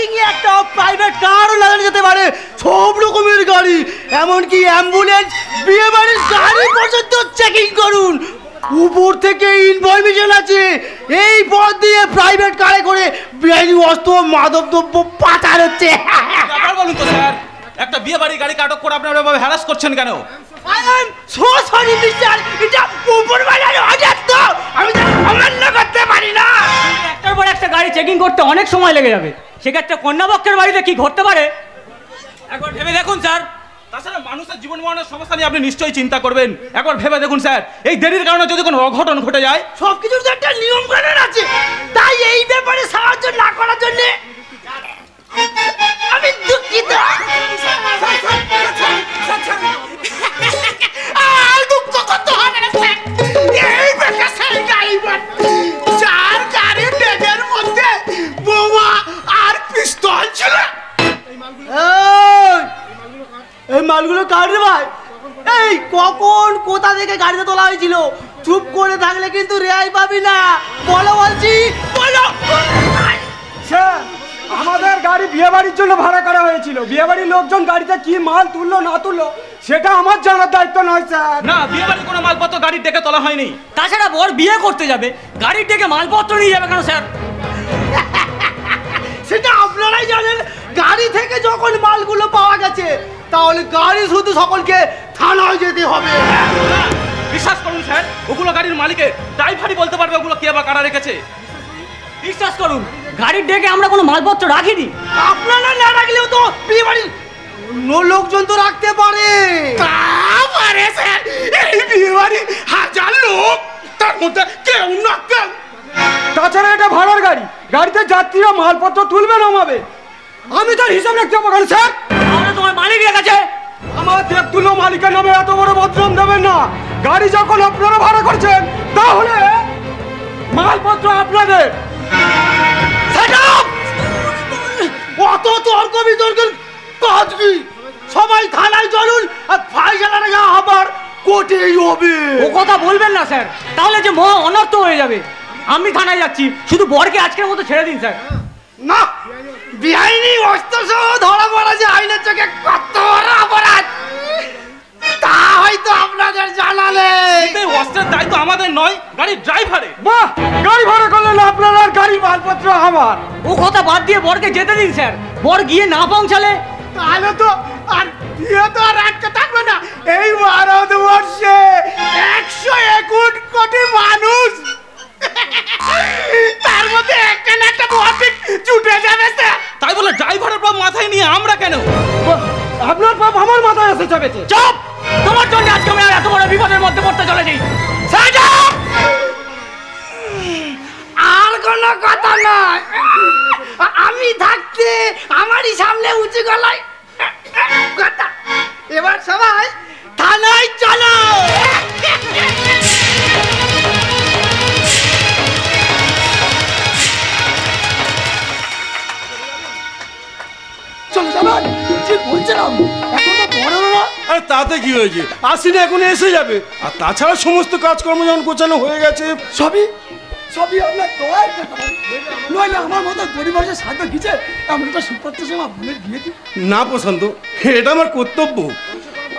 Checking এ একটা private কারও লাগানো যেতে পারে, সব রকমের গাড়ি, এমনকি অ্যাম্বুলেন্স, বিয়ে বাড়ির গাড়ি পর্যন্ত চেকিং করুন। উপর থেকে ইনফরমেশন আছে এই পথ দিয়ে প্রাইভেট কারে করে বেআইনি অস্ত্র মাদক দ্রব্য পাচার হচ্ছে। বলুন তো স্যার, একটা বিয়ে বাড়ির গাড়ি আটক করে আপনারা এভাবে হ্যারাস করছেন কেন? I am so sorry mister, এটা উপরওয়ালার অর্ডার, তো আমি অমান্য করতে পারি না। একটার পর একটা গাড়ি চেকিং করতে অনেক সময় লেগে যাবে, সেক্ষেত্রে কন্যাপক্ষের বাড়িতে কি ঘটতে পারে একবার ভেবে দেখুন স্যার। তাছাড়া মানুষের জীবন মরণের সমস্যা নিয়ে আপনি নিশ্চয়ই চিন্তা করবেন, একবার ভেবে দেখুন স্যার, এই দেরির কারণে যদি কোনো অঘটন ঘটে যায়। সবকিছুর তো একটা নিয়ম কানুন আছে, তাই এই ব্যাপারে সাহায্য না করার জন্য আমি দুঃখিত। আর দুঃখ করতে হবে না স্যার, এই ব্যাপারে সেই ড্রাইভার যার গাড়ি ডেগের মধ্যে বোমা আর পিস্তল ছিল। এই মালগুলো কার রে ভাই? এই কখন কোথা থেকে গাড়িতে তোলা হয়েছিল? চুপ করে থাকলে কিন্তু রেহাই পাবি না, বলো বলছি বলো। স্যার, আমাদের গাড়ি বিয়ে বাড়ির জন্য ভাড়া করা হয়েছিল, বিয়ে বাড়ির লোকজন গাড়িতে কি মাল তুললো না তুললো সেটা আমার জানার দায়িত্ব নয় স্যার। না, বিয়ে বাড়ির কোনো মালপত্র গাড়ির ডেকে তোলা হয়নি। তাছাড়া বর বিয়ে করতে যাবে, গাড়ির ডেকে মালপত্র নিয়ে যাবে কেন স্যার? সেটা আপনারাই জানেন। গাড়ি থেকে যখন মালগুলো পাওয়া গেছে তাহলে গাড়ি শুধু সকলকে থানায় যেতে হবে। বিশ্বাস করুন স্যার, ওগুলো গাড়ির মালিকের, ড্রাইভারই বলতে পারবে ওগুলো কে বা কারা রেখেছে। বিশ্বাস করুন, গাড়ির ডেকে আমরা কোনো মালপত্র রাখিনি। আপনারা না রাখলেও তো বিয়ে বাড়ির লোকজন তো রাখতে পারে। পারে স্যার, এই বিয়ে বাড়ি হাজার লোক, তার মধ্যে কেউ না কেউ। তাছাড়া এটা ভাড়ার গাড়ি, গাড়িতে যাত্রীরা মালপত্র তুলবে নামাবে, আমি তার হিসাব রাখতে পারবো না স্যার। তাহলে তোমার মালিক রেখেছে। আমার দেখ তুলো মালিকের নামে এত বড় বদনাম দেবেন না। গাড়ি যখন আপনারা ভাড়া করছেন তাহলে মালপত্র আপনাদের। অত তর্ক বিতর্কের কাজ কি? সবাই থানায় চলুন, আর ফাইসালার আবার কোর্টেই হবে। ও কথা বলবেন না স্যার, তাহলে যে মহা অনর্থ হয়ে যাবে। আমি থানায় যাচ্ছি, শুধু বরকে আজকের মতো ছেড়ে দিন স্যার। না, বেআইনি অস্ত্র সহ ধরা পড়া যে আইনের চোখে কত বড় অপরাধ তা হয়তো আপনাদের জানালে। অস্ত্রের দায়িত্ব আমাদের নয়, গাড়ির ড্রাইভারের। বাহ, গাড়ি ভাড়া করলেন আপনার আর গাড়ি মালপত্র আমার। ও কথা বাদ দিয়ে বরকে যেতে দিন স্যার। বর গিয়ে না পৌঁছালে তাহলে তো আর বিয়ে তো আর আটকে থাকবে না। এই ভারতবর্ষে 121 কোটি মানুষ, তার মধ্যে একটা না একটা ভৌতিক ছুটে যাবে স্যার। তাই বলে ড্রাইভারের পাপ মাথায় নিয়ে আমরা কেন? আপনার পাপ আমার মাথায় এসে যাবেছে। চুপ! তোমার জন্য আজকে আমি আর এত বড় বিপদের মধ্যে পড়তে চলেছি। আর কোনো কথা নয়, আমি থাকতে আমারই সামনে উঁচু গলায় কথা। এবার সবাই থানায় চলো। চলো যাবেন, ঠিক বলছিলাম। এখন তো বড় না। আর তাতে কি হয়েছে, আসিনি এখন এসে যাবে। আর তাছাড়া সমস্ত কাজকর্ম যখন গোছানো হয়ে গেছে, সবই আপনার দোয়ায় নইলে আমার মতো পরিবারের সাথে গিয়েছে আমরা তো সুপাত্র সেবা বোনের বিয়ে দিই না প্রশান্ত, এটা আমার কর্তব্য।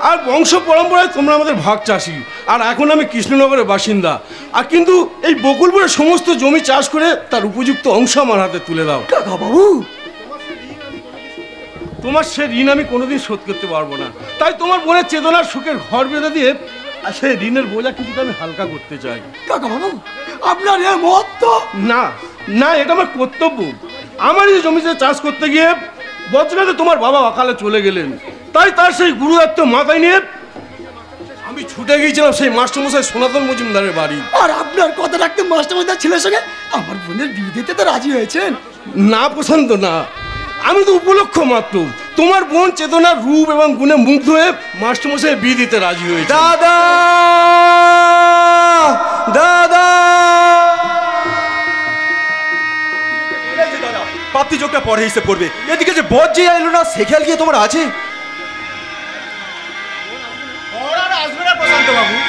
আর বংশ পরম্পরায় তোমরা আমাদের ভাগ চাষি, আর এখন আমি কৃষ্ণনগরের বাসিন্দা। আর কিন্তু এই বকুলপুরের সমস্ত জমি চাষ করে তার উপযুক্ত অংশ আমার হাতে তুলে দাও। কাকা বাবু, তোমার সে ঋণ আমি কোনোদিন শোধ করতে পারবো না, তাই তোমার বোনের চেতনার সুখের ঘর বেঁধে দিয়ে আর সেই ঋণের বোঝা কিছুটা আমি হালকা করতে চাই। কাকা বাবু, আপনার এ মত তো না না, এটা আমার কর্তব্য। আমার এই জমিতে চাষ করতে গিয়ে বছরে তোমার বাবা অকালে চলে গেলেন, তাই তার সেই গুরুদায়িত্ব মাথায় নিয়ে আমি ছুটে গিয়েছিলাম সেই মাস্টারমশাই সনাতন মজুমদারের বাড়ি। আর আপনার কথা রাখতে মাস্টারমশাই ছেলের সঙ্গে আমার বোনের বিয়ে দিতে তো রাজি হয়েছেন? না প্রশান্ত না, আমি তো উপলক্ষ মাত্র। তোমার বোন চেতনার রূপ এবং গুণে মুগ্ধ হয়ে মাস্টারমশাই বিয়ে দিতে রাজি হয়েছে। দাদা দাদা, প্রাপ্তি যোগটা পরে হিসেবে করবে। এদিকে যে বর যে এলো না সে খেয়াল গিয়ে তোমার আছে?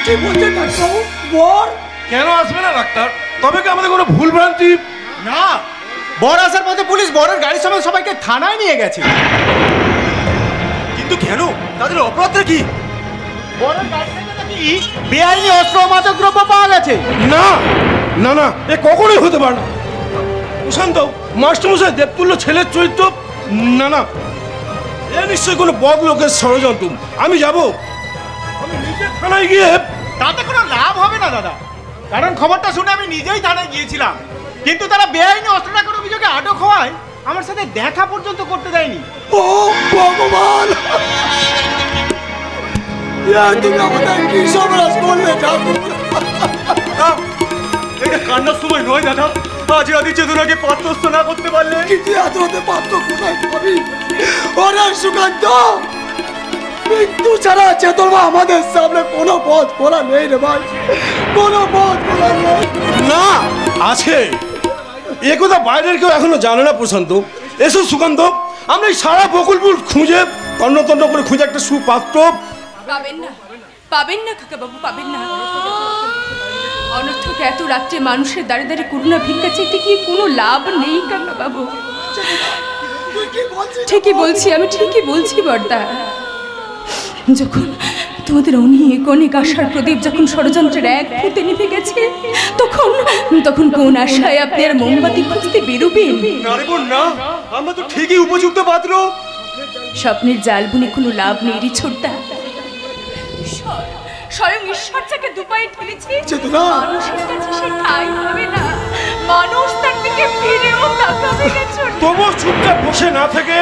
কি বলছেন ডাক্তারবাবু? বর কেন আসবে না ডাক্তার? তবে কি আমাদের কোনো ভুল ভ্রান্তি? না, বর আসার পথে পুলিশ বরের গাড়ির সময় সবাইকে থানায় নিয়ে গেছে। কিন্তু কেন? তাদের অপরাধটা কি? বরের গাড়ি থেকে নাকি বেআইনি অস্ত্র ও মাদক দ্রব্য পাওয়া গেছে। না না না, এ কখনোই হতে পারে না। প্রশান্ত, মাস্টারমশাই দেবতুল্য ছেলের চরিত্র, না না, এ নিশ্চয়ই কোনো বদ লোকের ষড়যন্ত্র। আমি যাব, আমি নিজে থানায় গিয়ে। তাতে কোনো লাভ হবে না দাদা, কারণ খবরটা শুনে আমি নিজেই থানায় গিয়েছিলাম, কিন্তু তারা বেআইনি অস্ত্র রাখার অভিযোগে আটক হওয়ায় আমার সাথে দেখা পর্যন্ত করতে দেয়নি। ও ভগবান, তুমি আমাদের কি সর্বনাশ করলে ঠাকুর? এটা কান্নার সময় নয় দাদা, আজ রাতে চেতনাকে পাত্রস্থ না করতে পারলে। কিন্তু এত হতে পারত কোথায় পাবি? ওরে সুকান্ত, মৃত্যু ছাড়া চেতনা আমাদের সামনে কোনো পথ খোলা নেই রে ভাই, কোনো পথ খোলা নেই। না, আছে। এ কথা বাইরের কেউ এখনো জানে না প্রশান্ত। এসো সুকান্ত, আমরা এই সারা বকুলপুর খুঁজে তন্ন করে খুঁজে একটা সুপাত্র পাবেন না, পাবেন না কাকা বাবু, পাবেন না। অনর্থক এত রাত্রে মানুষের দাঁড়িয়ে দাঁড়িয়ে করুণা ভিক্ষা চাইতে গিয়ে কোনো লাভ নেই কাকা বাবু। ঠিকই বলছি, আমি ঠিকই বলছি বর্দা। যখন তোমাদের অনেক অনেক আশার প্রদীপ যখন ষড়যন্ত্রের এক ফুটে নিভে গেছে, তখন তখন কোন আশায় আপনি আর মোমবাতি খুঁজতে বেরোবেন? না, আমরা তো ঠিকই উপযুক্ত পাত্র। স্বপ্নের জাল বুনে কোনো লাভ নেই রে ছোট্টা। স্বয়ং ঈশ্বর যাকে দুপায়ে ঠেলেছে, মানুষের কাছে সে ঠাঁই হবে না, মানুষ তার দিকে ফিরেও তাকাবে না। তবু চুপচাপ বসে না থেকে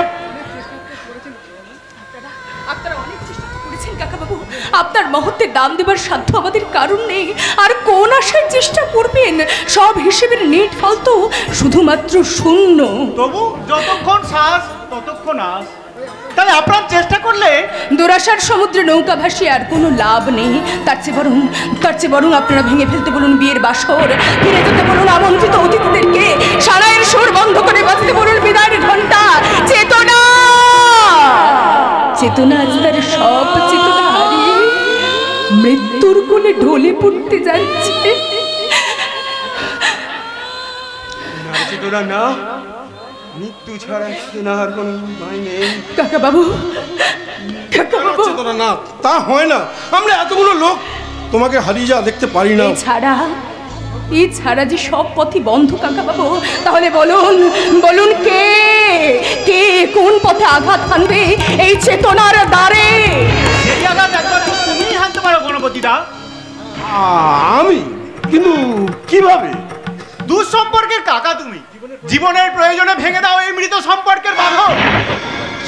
আপনারা অনেক চেষ্টা করেছেন কাকা বাবু, আপনার মহত্বের দাম দেবার সাধ্য আমাদের কারণ নেই। আর কোন আশার চেষ্টা করবেন? সব হিসেবের নেট ফল তো শুধুমাত্র শূন্য। তবু যতক্ষণ শ্বাস ততক্ষণ আস। তাই আপনার চেষ্টা করলে দুরাশার সমুদ্রে নৌকা ভাসিয়ে আর কোনো লাভ নেই। তার চেয়ে বরং আপনারা ভেঙে ফেলতে বলুন বিয়ের বাসর, ফিরে যেতে বলুন আমন্ত্রিত অতিথিদেরকে, সারায়ের সুর বন্ধ করে বাজতে বলুন বিদায়ের ঘন্টা। চেতনা, চেতনা আজ তার সব চেতনা হারিয়ে মৃত্যুর কোলে ঢলে পড়তে যাচ্ছে। চেতনা না, মৃত্যু ছাড়া চেনার কোনো উপায় নেই। কাকা বাবু, কাকা বাবু, চেতনা না, তা হয় না। আমরা এতগুলো লোক তোমাকে হারিয়ে যা দেখতে পারি না। এই ছাড়া যে সব পথই বন্ধ কাকা বাবু। তাহলে বলুন, বলুন কে কে কোন পথে আঘাত হানবে এই চেতনার দ্বারে? এই আঘাত একবার তুমি হানতে পারো গণপতিদা। আমি কিন্তু কিভাবে? দুঃসম্পর্কের কাকা তুমি, জীবনের প্রয়োজনে ভেঙে দাও এই মৃত সম্পর্কের বাঁধন।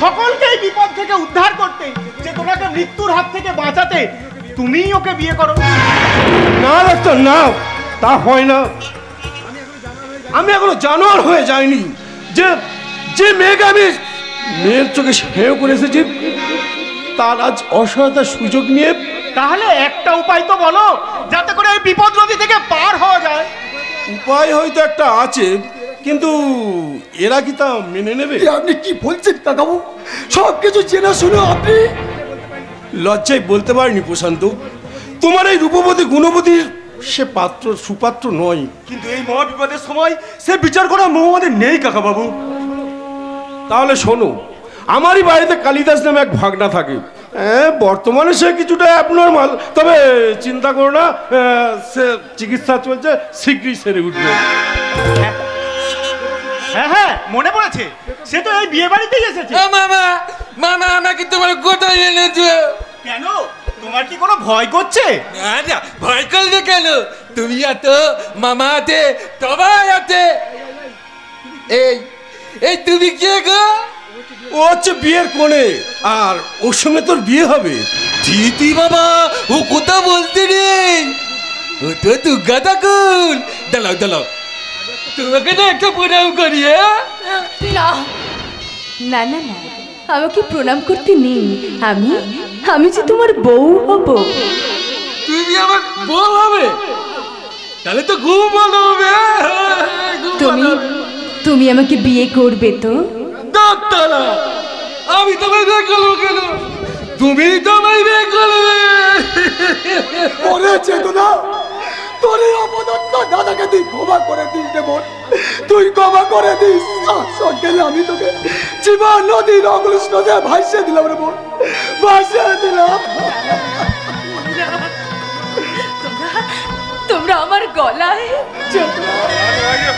সকলকে এই বিপদ থেকে উদ্ধার করতে, চেতনাকে মৃত্যুর হাত থেকে বাঁচাতে তুমিই ওকে বিয়ে করো। না ডাক্তার, না, তা হয় না। আমি এখনো জানোয়ার হয়ে যাইনি যে যে মেয়েকে আমি মেয়ের চোখে হেয় করে এসেছি, তার আজ অসহায়তার সুযোগ নিয়ে। তাহলে একটা উপায় তো বলো, যাতে করে এই বিপদ নদী থেকে পার হওয়া যায়। উপায় হয়তো একটা আছে, কিন্তু এরা কি তা মেনে নেবে? আপনি কি বলছেন কাকাবু? সব কিছু চেনা শুনে আপনি লজ্জায় বলতে পারিনি প্রশান্ত, তোমার এই রূপবতী গুণবতীর সে পাত্র সুপাত্র নয়। কিন্তু এই মহা বিপদের সময় সে বিচার করার মোহ আমাদের নেই কাকা বাবু। তাহলে শোনো, আমারই বাড়িতে কালিদাস নামে এক ভাগনা থাকে। বর্তমানে সে কিছুটা অ্যাবনর্মাল, তবে চিন্তা করো না, সে চিকিৎসা চলছে, শীঘ্রই সেরে উঠবে। হ্যাঁ হ্যাঁ, মনে পড়েছে, সে তো এই বিয়ে বাড়িতেই এসেছে। মামা, মামা আমাকে তোমার কোথায় এনেছো? কেন, তোমার কি কোনো ভয় করছে? না না, ভয় করবে কেন? তুমি আছো, মামা আছে, সবাই আছে। এই এই তুমি কে গো? ও হচ্ছে বিয়ের কোণে, আর ওর সঙ্গে তোর বিয়ে হবে। দিদি বাবা, ও কথা বলতে নেই, ও তো দুর্গা ঠাকুর। দাঁড়াও দাঁড়াও, তোমাকে না একটা প্রণাম করি। না না না না, আমাকে প্রণাম করতে নেই। আমি যে তোমার বউ হব। তুমি আমার বউ হবে? তাহলে তো খুব ভালো হবে। তুমি আমাকে বিয়ে করবে তো? ডাক্তারা, আমি তোমায় বিয়ে করবো কেন? তুমি তো আমায় বিয়ে করবে। ওরে চেতনা, তোর এই অপদত্ত দাদাকে তুই ক্ষমা করে দিস রে বোন। তুই ক্ষমা করে দিস। সকালে আমি তোকে জীবন নদীর অগ্রস্ত ভাসিয়ে দিলাম রে বোন, ভাসিয়ে দিলাম। তোমরা আমার গলায়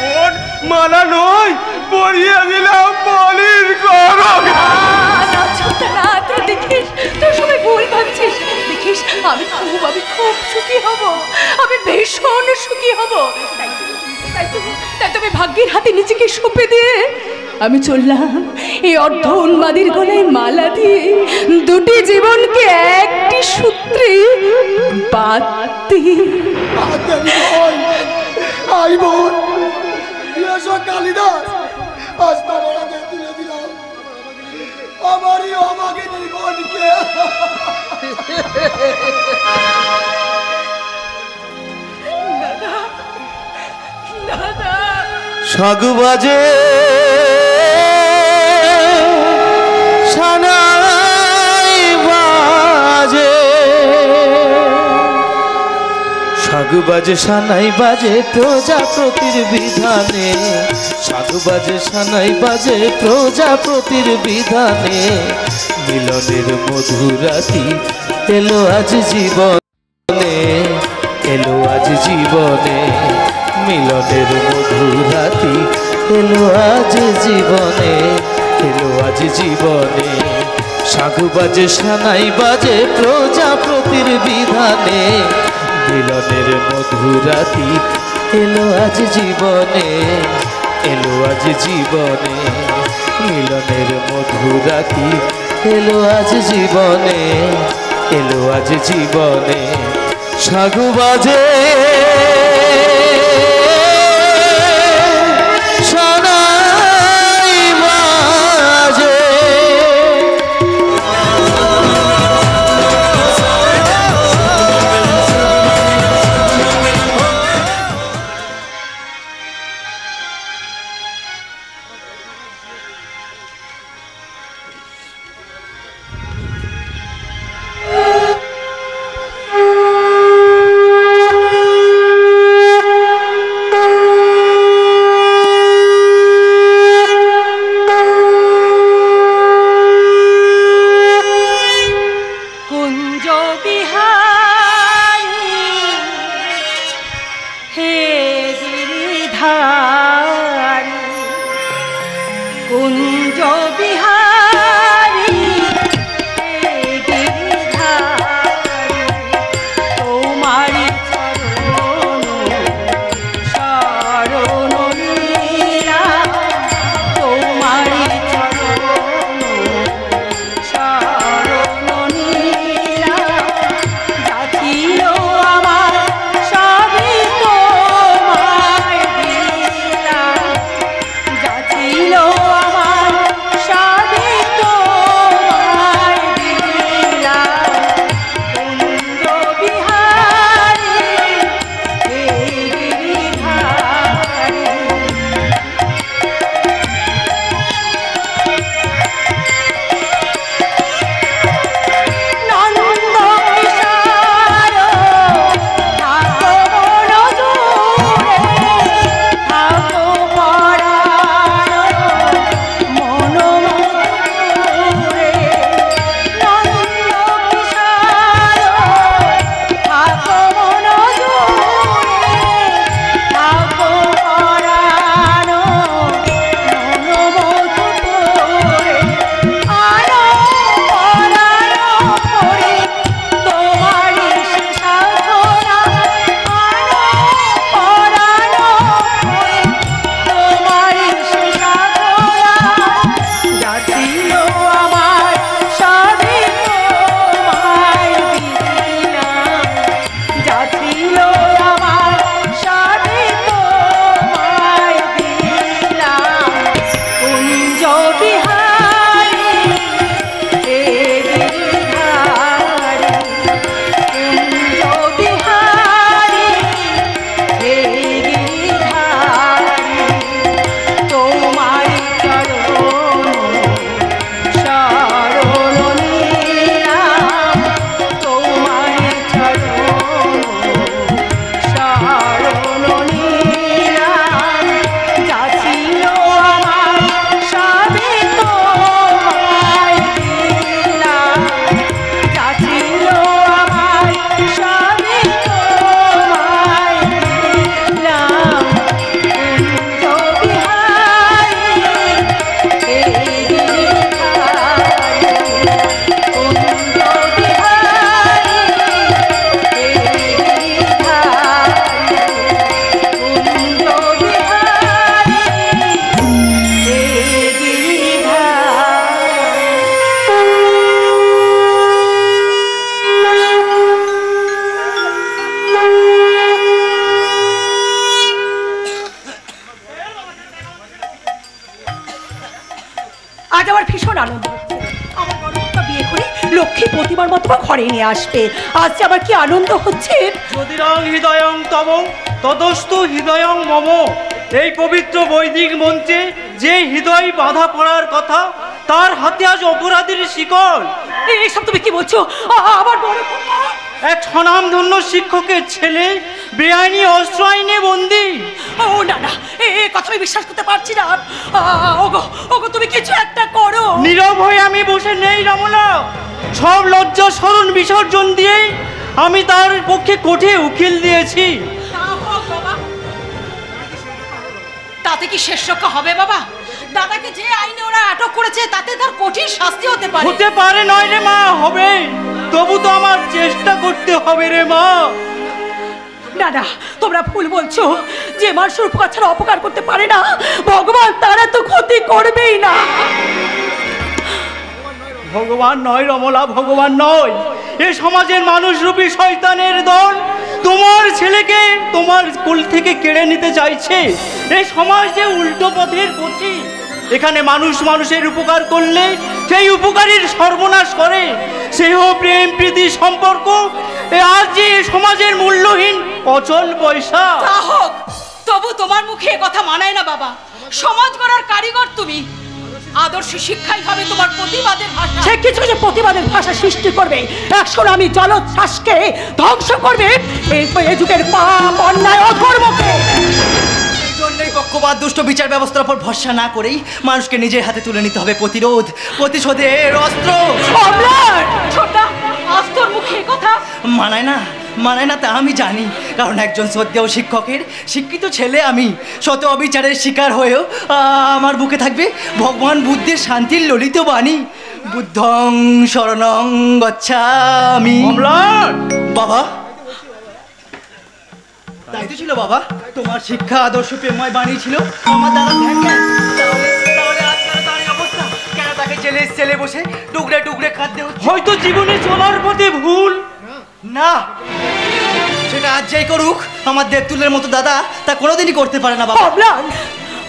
বোন মালা নয়, পরিয়ে দিলাম বলির গরম। দেখিস তোর সবাই ভুল ভাবছিস। দেখিস আমি খুব সুখী হব, আমি ভীষণ সুখী হব। তাই তবে ভাগ্যের হাতে নিজেকে সঁপে দিয়ে আমি চললাম এই অর্ধ উন্মাদের গলায় মালা দিয়ে দুটি জীবনকে একটি সূত্রে বাঁধতে। আই বোন কালিদাস, আজ তোমার তুলে দিলাম আমারই অবাকে জীবনকে। সাগু বাজে সানাই বাজে, সাগু বাজে সানাই বাজে প্রজাপতির বিধানে, সাগু বাজে সানাই বাজে প্রজাপতির বিধানে। মিলনের মধুরাতি এলো আজ জীবনে, এলো আজ জীবনে। মিলনের মধুরাতি এলো আজ জীবনে, এলো আজ জীবনে। সাগু বাজে সানাই বাজে প্রজাপতির বিধানে, মিলনের মধুরাতি এলো আজ জীবনে, এলো আজ জীবনে। মিলনের মধুরাতি এলো আজ জীবনে, এলো আজ জীবনে। সাগু বাজে ছিল আমার সবই আমার ভীষণ আনন্দ হচ্ছে। আমার বড় বাবা বিয়ে করে লক্ষ্মী প্রতিমার মতো ঘরে নিয়ে আসবে। আজ যে আমার কি আনন্দ হচ্ছে। যদিরং হৃদয়ং তব তদস্তু হৃদয়ং মম। এই পবিত্র বৈদিক মঞ্চে যে হৃদয় বাধা পড়ার কথা, তার হাতে আজ অপরাধীর শিকল। এইসব তুমি কি বলছো? আমার বড় এক স্বনামধন্য শিক্ষকের ছেলে বেআইনি অস্ত্র আইনে বন্দী। ও না না, এই কথা আমি বিশ্বাস করতে পারছি না। ওগো ওগো, তুমি কিছু একটা করো। নীরব হয়ে আমি বসে নেই রমলা। সব লজ্জা স্মরণ বিসর্জন দিয়ে আমি তার পক্ষে কোর্টে উকিল দিয়েছি। তাতে কি শেষ রক্ষা হবে বাবা? দাদাকে যে আইনে ওরা আটক করেছে তাতে তার কঠিন শাস্তি হতে পারে। হতে পারে নয় রে মা, হবে। তবু তো আমার চেষ্টা করতে হবে রে মা। না না, তোমরা ভুল বলছো। যে মানুষের উপকার ছাড়া অপকার করতে পারে না, ভগবান তারা তো ক্ষতি করবেই না। ভগবান নয় রমলা, ভগবান নয়। এ সমাজের মানুষরূপী শয়তানের দল তোমার ছেলেকে তোমার কোল থেকে কেড়ে নিতে চাইছে। এই সমাজ যে উল্টো পথের পথি। এখানে মানুষ মানুষের উপকার করলে সেই উপকারীর সর্বনাশ করে। স্নেহ প্রেম প্রীতি সম্পর্ক আজ যে সমাজের মূল্যহীন অচল পয়সা। তা হোক, তবু তোমার মুখে এ কথা মানায় না বাবা। সমাজ গড়ার কারিগর তুমি। আদর্শ শিক্ষাই হবে তোমার প্রতিবাদের ভাষা। সে কিছু যে প্রতিবাদের ভাষা সৃষ্টি করবে, একশোর আমি জলোচ্ছ্বাসকে ধ্বংস করবে এই যুগের পাপ অন্যায় অধর্মকে। এই জন্যই পক্ষপাত দুষ্ট বিচার ব্যবস্থার উপর ভরসা না করেই মানুষকে নিজের হাতে তুলে নিতে হবে প্রতিরোধ, প্রতিশোধের অস্ত্র। অস্ত্রর মুখে কথা মানায় না তা আমি জানি, কারণ একজন শ্রদ্ধেয় শিক্ষকের শিক্ষিত ছেলে আমি। শত অবিচারের শিকার হয়েও আমার বুকে থাকবে ভগবান বুদ্ধের শান্তির ললিত বাণী। বুদ্ধং শরণং গচ্ছামি। বাবা, তাই তো ছিল বাবা, তোমার শিক্ষা আদর্শ প্রেমময় বাণী ছিল আমার দাদা ধ্যান জ্ঞান। তাহলে আজকাল তার এই অবস্থা কেন? তাকে জেলে বসে টুকরে টুকরে খাদ্য হচ্ছে। হয়তো জীবনে চলার পথে ভুল। না, সেটা আজ যাই করুক, আমার দেবতুলের মতো দাদা তা কোনোদিনই করতে পারে না বাবা।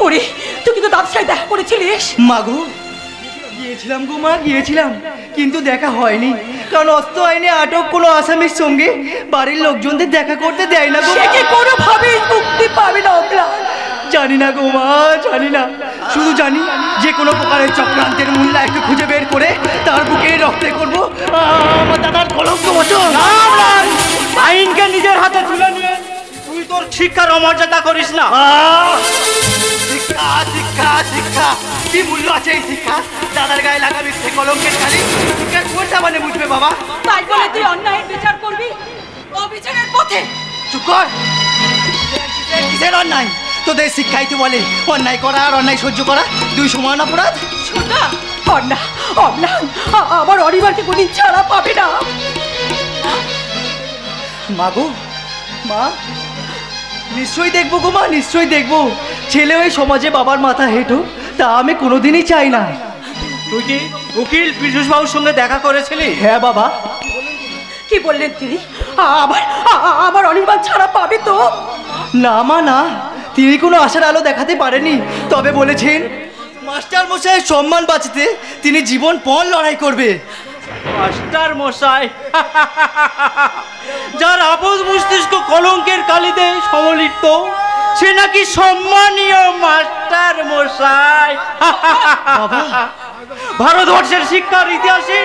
ওরে, তুই কিন্তু দাদার সাথে দেখা করেছিলিস? মাগো, গিয়েছিলাম গো মা, গিয়েছিলাম, কিন্তু দেখা হয়নি। কারণ অস্ত্র আইনে আটক কোনো আসামির সঙ্গে বাড়ির লোকজনদের দেখা করতে দেয় না গো। সে কি কোনোভাবে মুক্তি পাবে না? জানি না গো মা, জানি না। শুধু জানি যে কোনো প্রকারের চক্রান্তের মূল্য একটু খুঁজে বের করে তার বুকে রক্তে করবো আমার দাদার কলঙ্ক মোচন। আইনকে নিজের হাতে তুলে নিয়ে তুই তোর শিক্ষার অমর্যাদা করিস না। শিক্ষা শিক্ষা শিক্ষা, কি মূল্য আছে এই শিক্ষা? দাদার গায়ে লাগা মিথ্যে কলঙ্কের খালি শিক্ষার কোনটা মানে বুঝবে বাবা? তাই বলে তুই অন্যায়ের বিচার করবি অবিচারের পথে? চুপ কর। কিসের অন্যায়? তোদের শিক্ষাই তো বলে অন্যায় করা আর অন্যায় সহ্য করা দুই সমান অপরাধ। শোনা, অন্যায় আমার অনিবারকে কোনদিন ছাড়া পাবে না। মা গো, মা, নিশ্চয়ই দেখবো গো মা, নিশ্চয়ই দেখবো। ছেলে ওই সমাজে বাবার মাথা হেঁটো, তা আমি কোনোদিনই চাই না। তুই কি উকিল পীযূষ বাবুর সঙ্গে দেখা করেছিলি? হ্যাঁ বাবা। কি বললেন তিনি? আমার অনির্বাণ ছাড়া পাবে তো? না মা না, তিনি কোনো আশার আলো দেখাতে পারেনি। তবে বলেছেন মাস্টার মশাইয়ের সম্মান বাঁচাতে তিনি জীবনপণ লড়াই করবে। মাস্টার মশাই, যার আপদ মস্তিষ্ক কলঙ্কের কালিতে সমলিপ্ত, সে নাকি সম্মানীয় মাস্টার মশাই। ভারতবর্ষের শিক্ষার ইতিহাসে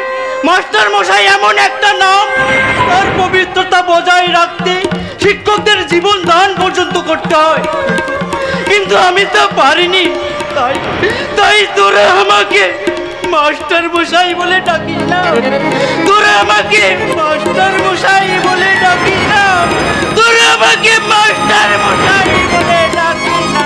মাস্টার মশাই এমন একটা নাম, তার পবিত্রতা বজায় রাখতে শিক্ষকদের জীবন দান পর্যন্ত করতে হয়। কিন্তু আমি তো পারিনি, তাই তোরা আমাকে মাস্টার মশাই বলে ডাকি না। তোরা আমাকে মাস্টার মশাই বলে ডাকি না। তোরা আমাকে মাস্টার মশাই বলে ডাকি না।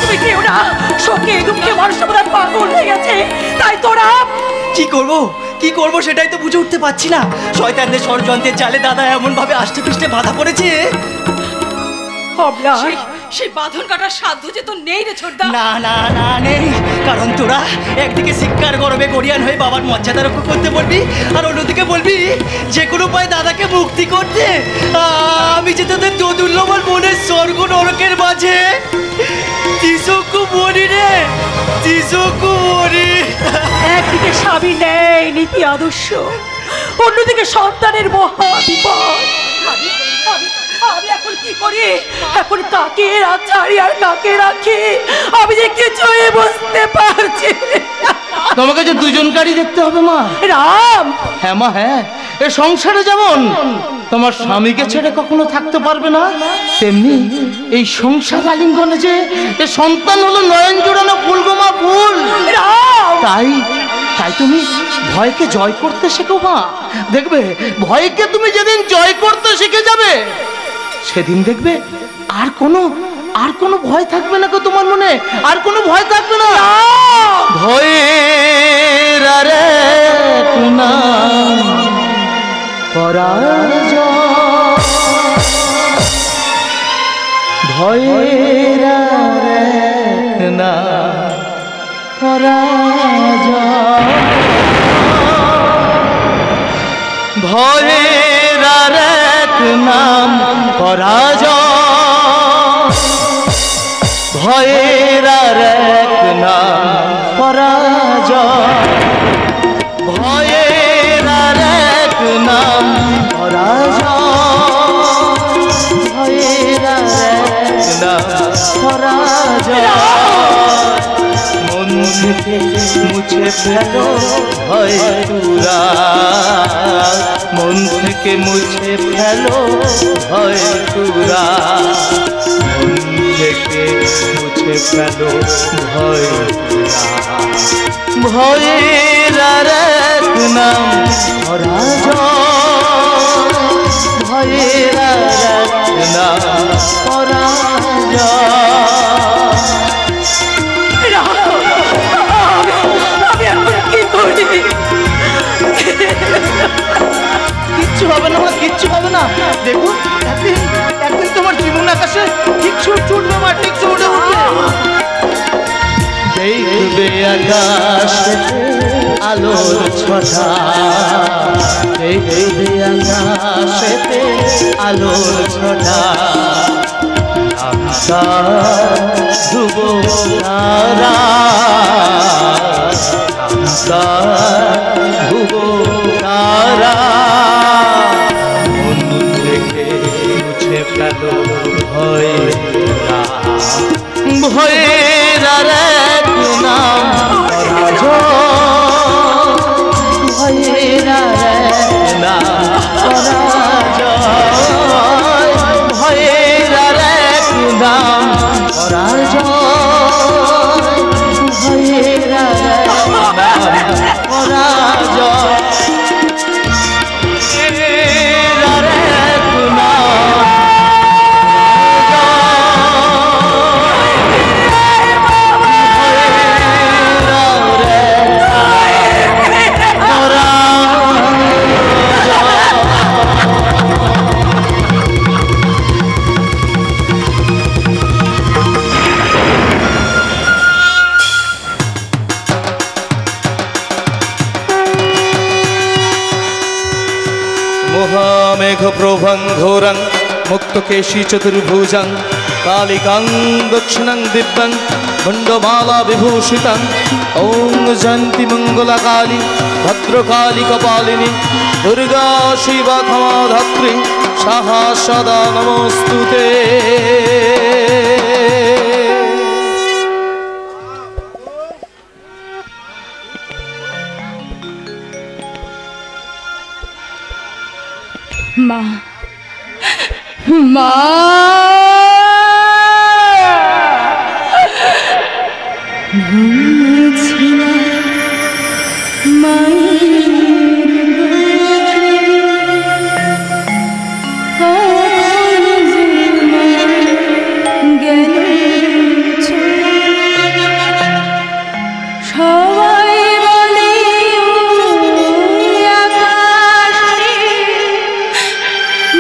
তুমি কেউ না, শোকে দুঃখে মানুষ বোধহয় পাগল হয়ে গেছে। তাই তোরা কি করবো সেটাই তো বুঝে উঠতে পারছি না। শয়তানদের ষড়যন্ত্রের জালে দাদা এমন ভাবে আষ্টে পৃষ্ঠে বাধা পড়েছে। সেই বাঁধন কাটার সাধ্য যে তো নেই রে ছোটদা। না না না, নেই। কারণ তোরা একদিকে শিক্ষার গর্বে গড়িয়ান হয়ে বাবার মর্যাদা রক্ষা করতে বলবি, আর অন্যদিকে বলবি যে কোনো উপায় দাদাকে মুক্তি করতে। আমি যে তোদের দোদুল্যমান মনের স্বর্গ নরকের মাঝে ত্রিশঙ্কু বলি রে। শিশু কুমারী। একদিকে স্বামী নেই নীতি আদর্শ, অন্যদিকে সন্তানের মহা বিপদ। আমি এখন কি করি? এখন কাকে ছাড়ি আর কাকে রাখি আমি যে কিছুই বুঝতে পারছি। তোমাকে যে দুজনকারই দেখতে হবে মা। রাম, হ্যাঁ মা হ্যাঁ, এ সংসারে যেমন তোমার স্বামীকে ছেড়ে কখনো থাকতে পারবে না, তেমনি এই সংসার আলিঙ্গনে যে এ সন্তান হলো নয়ন জোড়ানো ফুল গো মা, ফুল। তাই তাই তুমি ভয়কে জয় করতে শেখো মা। দেখবে ভয়কে তুমি যেদিন জয় করতে শিখে যাবে, সেদিন দেখবে আর কোনো ভয় থাকবে না গো তোমার মনে, আর কোনো ভয় থাকবে না। ভয়ের আরে না পরাজয়, ভয়ের আরে না পরাজয়, ভয়ের আরেক নাম পরাজয়, ভয়ের আরেক নাম পরাজয়, ভয়ের আরেক নাম পরাজয়, ভয়ের আরেক নাম পরাজয়। মন থেকে মুছে ফেলো ভয় তুরা, মন থেকে মুছে ফেলো ভয় তুরা, মন থেকে মুছে ফেলো ভয় তুরা, ভয়ের আরেক নাম পরাজয়, ভয়ের আরেক নাম পরাজয়। কিচ্ছু হবে না মা, কিচ্ছু হবে না। দেখো একদিন তোমার জীবন আকাশে ঠিক ছুটবে মা, ঠিক ছুটে উঠবে। দেখবে আকাশে আলোর ছটা, দেখবে আকাশেতে আলোর ছটা, ধ্রুব তারা, ধ্রুব তারা, মন থেকে মুছে ফেলো ভয়, ভয়ের আরেক নাম পরাজয়, ভয়ের আরেক নাম পরাজয়, ভয়ের আরেক নাম পরাজয়, ভয়ের আরেক নাম পরাজয়, মেঘ প্রভং ঘোরং মুক্তকেশী চতুর্ভুজং কালিকাং দক্ষিণং দিব্যং মুন্ডমালা বিভূষিতং ওং জয়ন্তী মঙ্গলা কালী ভদ্রকালী কপালিনী দুর্গা শিবা ক্ষমা ধাত্রী সাহা সদা নমস্তুতে। মা, মা,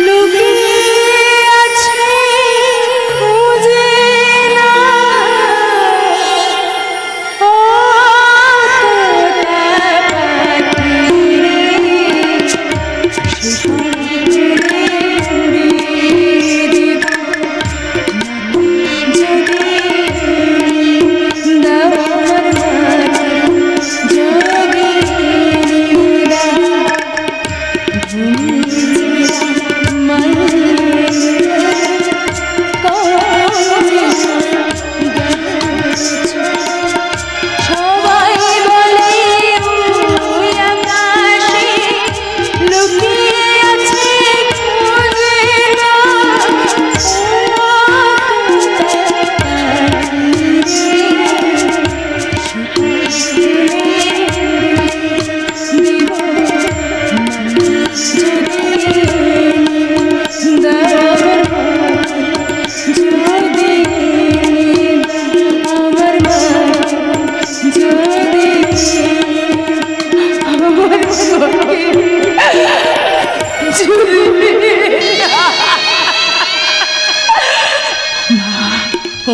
লুকিয়ে আছে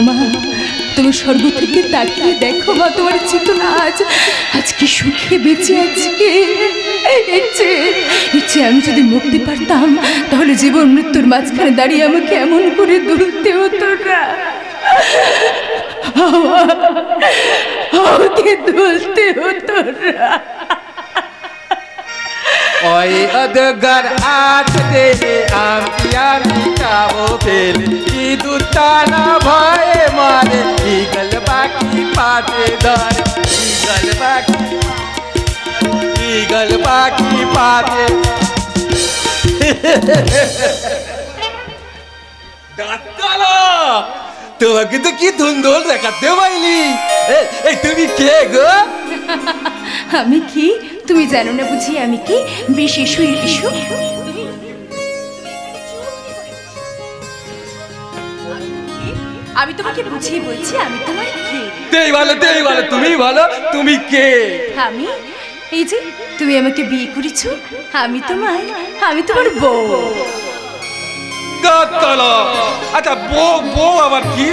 মা, তুমি স্বর্গ থেকে তাকিয়ে দেখো মা, তোমার চেতনা আজ কি সুখে বেঁচে আছে। ইচ্ছে আমি যদি মুক্তি পারতাম, তাহলে জীবন মৃত্যুর মাঝখানে দাঁড়িয়ে আমাকে এমন করে দুলতে হতো না, আমাকে দুলতে হতো না। ওই অদগর আটতে আমি কাবো পেলে কি দুতানা ভয়ে মারে ইগল বাকি পাতে ধরে ইগল বাকি পাতে। তোমাকে তো কি ধুন্দল দেখাতে পাইলি। এই তুমি কে গো? আমি কি তুমি জানো না বুঝি? আমি কি বিশেষ ইস্যু? আমি তোমাকে বুঝিয়ে বলছি আমি তোমার কে। তেই ভালো তুমি বলো তুমি কে? আমি এই যে তুমি আমাকে বিয়ে করেছো, আমি তোমার বউ। আচ্ছা বউ আবার কি?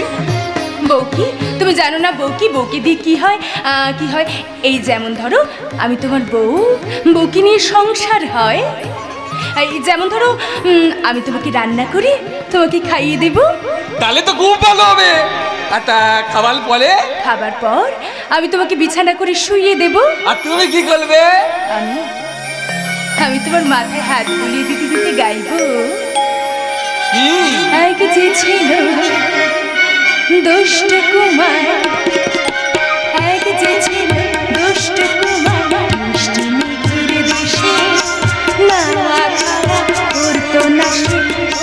বউ কি তুমি জানো না? বউকে দিয়ে কি হয়? এই যেমন ধরো আমি তোমার বউকে নিয়ে সংসার হয়। এই যেমন ধরো আমি তোমাকে রান্না করি, তোমাকে খাইয়ে দেব। তাহলে তো খুব ভালো হবে। আচ্ছা খাবার পর আমি তোমাকে বিছানা করে শুইয়ে দেব। আর তুমি কি করবে? আমি তোমার মাথায় হাত বুলিয়ে দিতে দিতে গাইবো, কি যে ছিল দুষ্ট কুমার, এক যে ছিল দুষ্ট কুমার, মিষ্টি মিঠির দেশে নাওয়া খাওয়া করতো না সে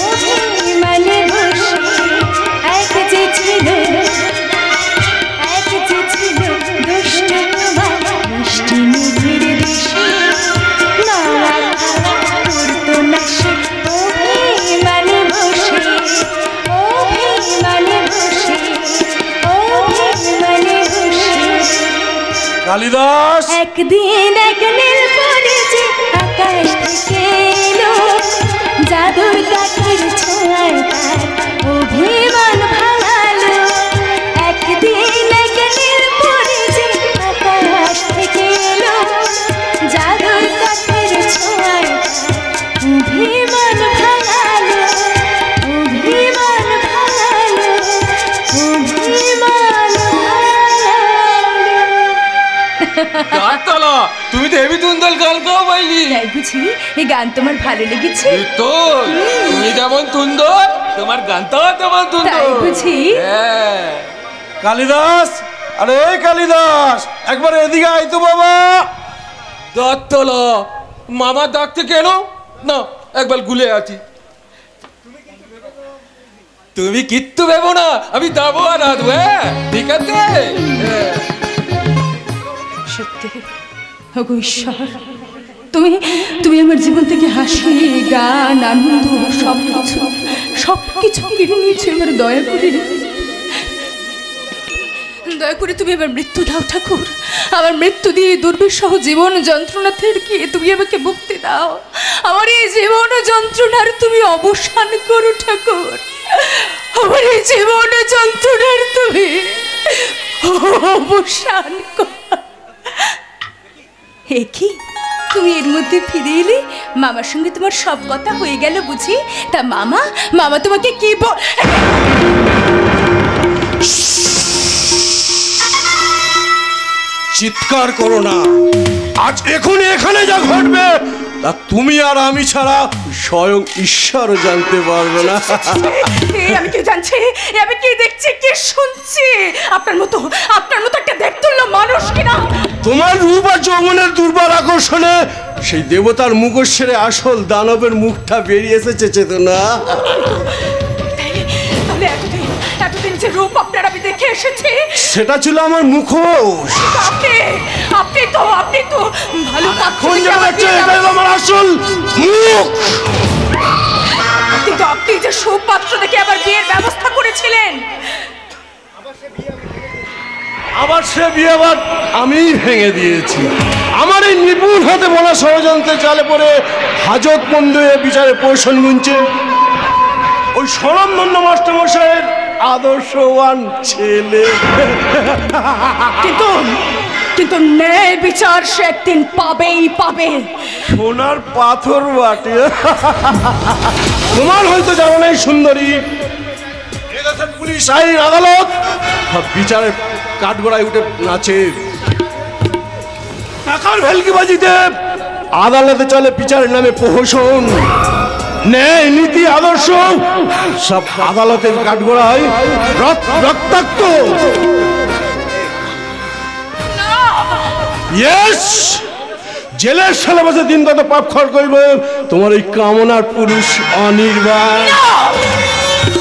অভিমানে বসে। এক যে ছিল দুষ্ট কুমার, মিষ্টি মিঠির দেশে নাওয়া খাওয়া করতো না সে অভিমানে বসে। কালিদাস একদিন এক নীলপরি যে আকাশ থেকে এলো, জাদুর কাঠের ছোঁয়ায় তার অভিমান ভাঙালো। একদিন এক নীলপরি যে আকাশ থেকে এলো, জাদুর কাঠের ছোঁয়ায় অভিমান ভাঙালো, অভিমান ভাঙালো, অভিমান ভাঙালো। তুমি তো হেবি তুন্দল গান গাও বলি। তাই বুঝি এই গান তোমার ভালো লেগেছে? তো তুমি যেমন তুন্দল, তোমার গানটাও তেমন তুন্দল। তাই বুঝি? কালিদাস, আরে কালিদাস, একবার এদিকে আয় তো বাবা। দত্তল মামা ডাকতে কেন না, একবার গুলে আছি। তুমি কিচ্ছু ভেবো না, আমি যাবো আর আসবো। ঠিক আছে? সত্যি ওগো ঈশ্বর, তুমি আমার জীবন থেকে হাসি, গান, আনন্দ সবকিছু কেড়ে নিয়েছো। এবার দয়া করে তুমি এবার মৃত্যু দাও ঠাকুর। আমার মৃত্যু দিয়ে দুর্বিষহ জীবন যন্ত্রণা থেকে তুমি আমাকে মুক্তি দাও। আমার এই জীবন যন্ত্রণার তুমি অবসান করো ঠাকুর। আমার এই জীবন যন্ত্রণার তুমি অবসান করো। হে কি তুমি এর মধ্যে ফিরে এলে? মামার সঙ্গে তোমার সব কথা হয়ে গেল বুঝি? তা মামা তোমাকে কি চিৎকার করো না, আজ এখনই এখানে যা ঘটবে তা তুমি আর আমি ছাড়া স্বয়ং ঈশ্বরও জানতে পারবে না। আমি কি জানছি, আমি কি দেখছি, কি শুনছি? আপনার মতো একটা দেখতুল্য মানুষ কিনা? তোমার রূপ আর যৌবনের দুর্বার আকর্ষণে সেই দেবতার মুখোশ ছেড়ে আসল দানবের মুখটা বেরিয়ে এসেছে চেতনা। তাহলে এতদিন যে রূপ আপনার আমি দেখে এসেছি, সেটা ছিল আমার মুখোশ। আপনি তো ভালো আমার আসল মুখ। কিন্তু আপনি যে সুপাত্র দেখে আবার বিয়ের ব্যবস্থা করেছিলেন, আবার সে বিয়ে আবার আমি ভেঙে দিয়েছি। আমার এই নিপুণ হাতে বলা ষড়যন্ত্রে জালে পড়ে হাজত মন্দিরে বিচারে পোষণ গুনছে ওই স্বরমধন্য মাস্টারমশাইয়ের আদর্শবান ছেলে। কিন্তু কিন্তু ন্যায় বিচার সে একদিন পাবেই পাবে। সোনার পাথর বাটে। তোমার হয়তো জানো নাই সুন্দরী, এদেশের পুলিশ আইন আদালত বিচারের কাঠগড়ায় উঠে নাচে। টাকার ভেলকিবাজিতে আদালতে চলে বিচারের নামে প্রহসন। ন্যায় নীতি আদর্শ সব আদালতের কাঠগড়ায় রক্তাক্ত। ইয়েস, জেলের সালে বসে দিন কত পাপ খর করবে তোমার এই কামনার পুরুষ অনির্বাণ।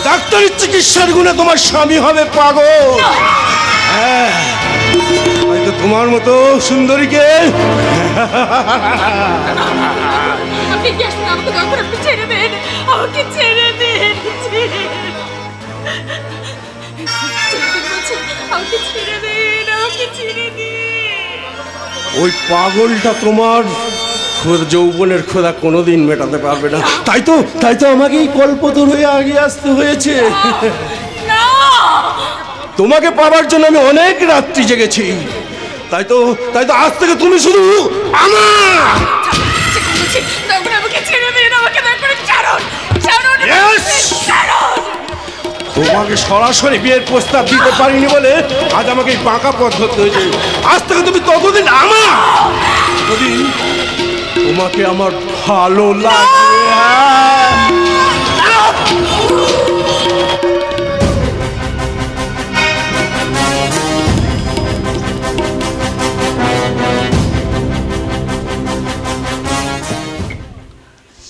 ডাক্তারি চিকিৎসার গুণে তোমার স্বামী হবে পাগল। হ্যাঁ, হয়তো তোমার মতো সুন্দরীকে ওই পাগলটা তোমার যৌবনের খোদা কোনোদিন মেটাতে পারবে না। তাই তো আমাকেই কল্পতরু হয়ে এগিয়ে আসতে হয়েছে। তোমাকে পাওয়ার জন্য আমি অনেক রাত্রি জেগেছি। তাই তো আজ থেকে তুমি শুধু আমার। তোমাকে সরাসরি বিয়ের প্রস্তাব দিতে পারিনি বলে আজ আমাকে এই বাঁকা পথ ধরতে হয়েছে। আজ থেকে তুমি ততদিন আমার, ততদিন তোমাকে আমার ভালো লাগবে।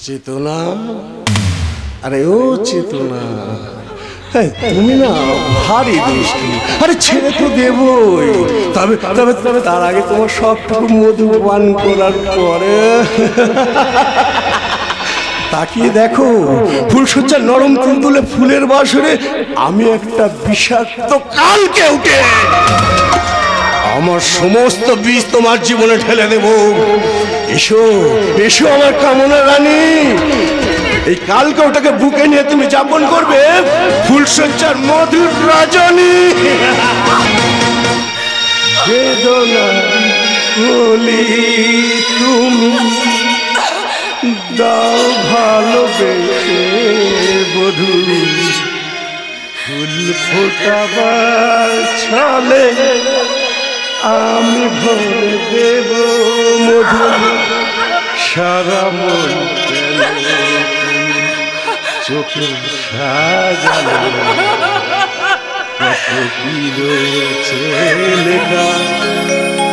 চেতনা, আরে ও চেতনা, তুমি না ভারী দুষ্টু। আরে ছেড়ে তো দেবই, তবে তবে তবে তার আগে তোমার সবটুকু মধু পান করার পরে তাকিয়ে দেখো ফুলসজ্জার নরম তুলতুলে ফুলের বাসরে আমি একটা বিষাক্ত কালকে উঠে আমার সমস্ত বীজ তোমার জীবনে ঢেলে দেব। এসো এসো আমার কামনা রানী, এই কালকে ওটাকে বুকে নিয়ে তুমি যাপন করবে ফুলসজ্জার মধুর রজনী। বেদনা বলি তুমি দাও ভালোবেসে বধূ, ফুল ফোটাবার ছলে আমি ভরে দেব মধু সারা মন। চোখের সাজানো কত কি রয়েছে লেখা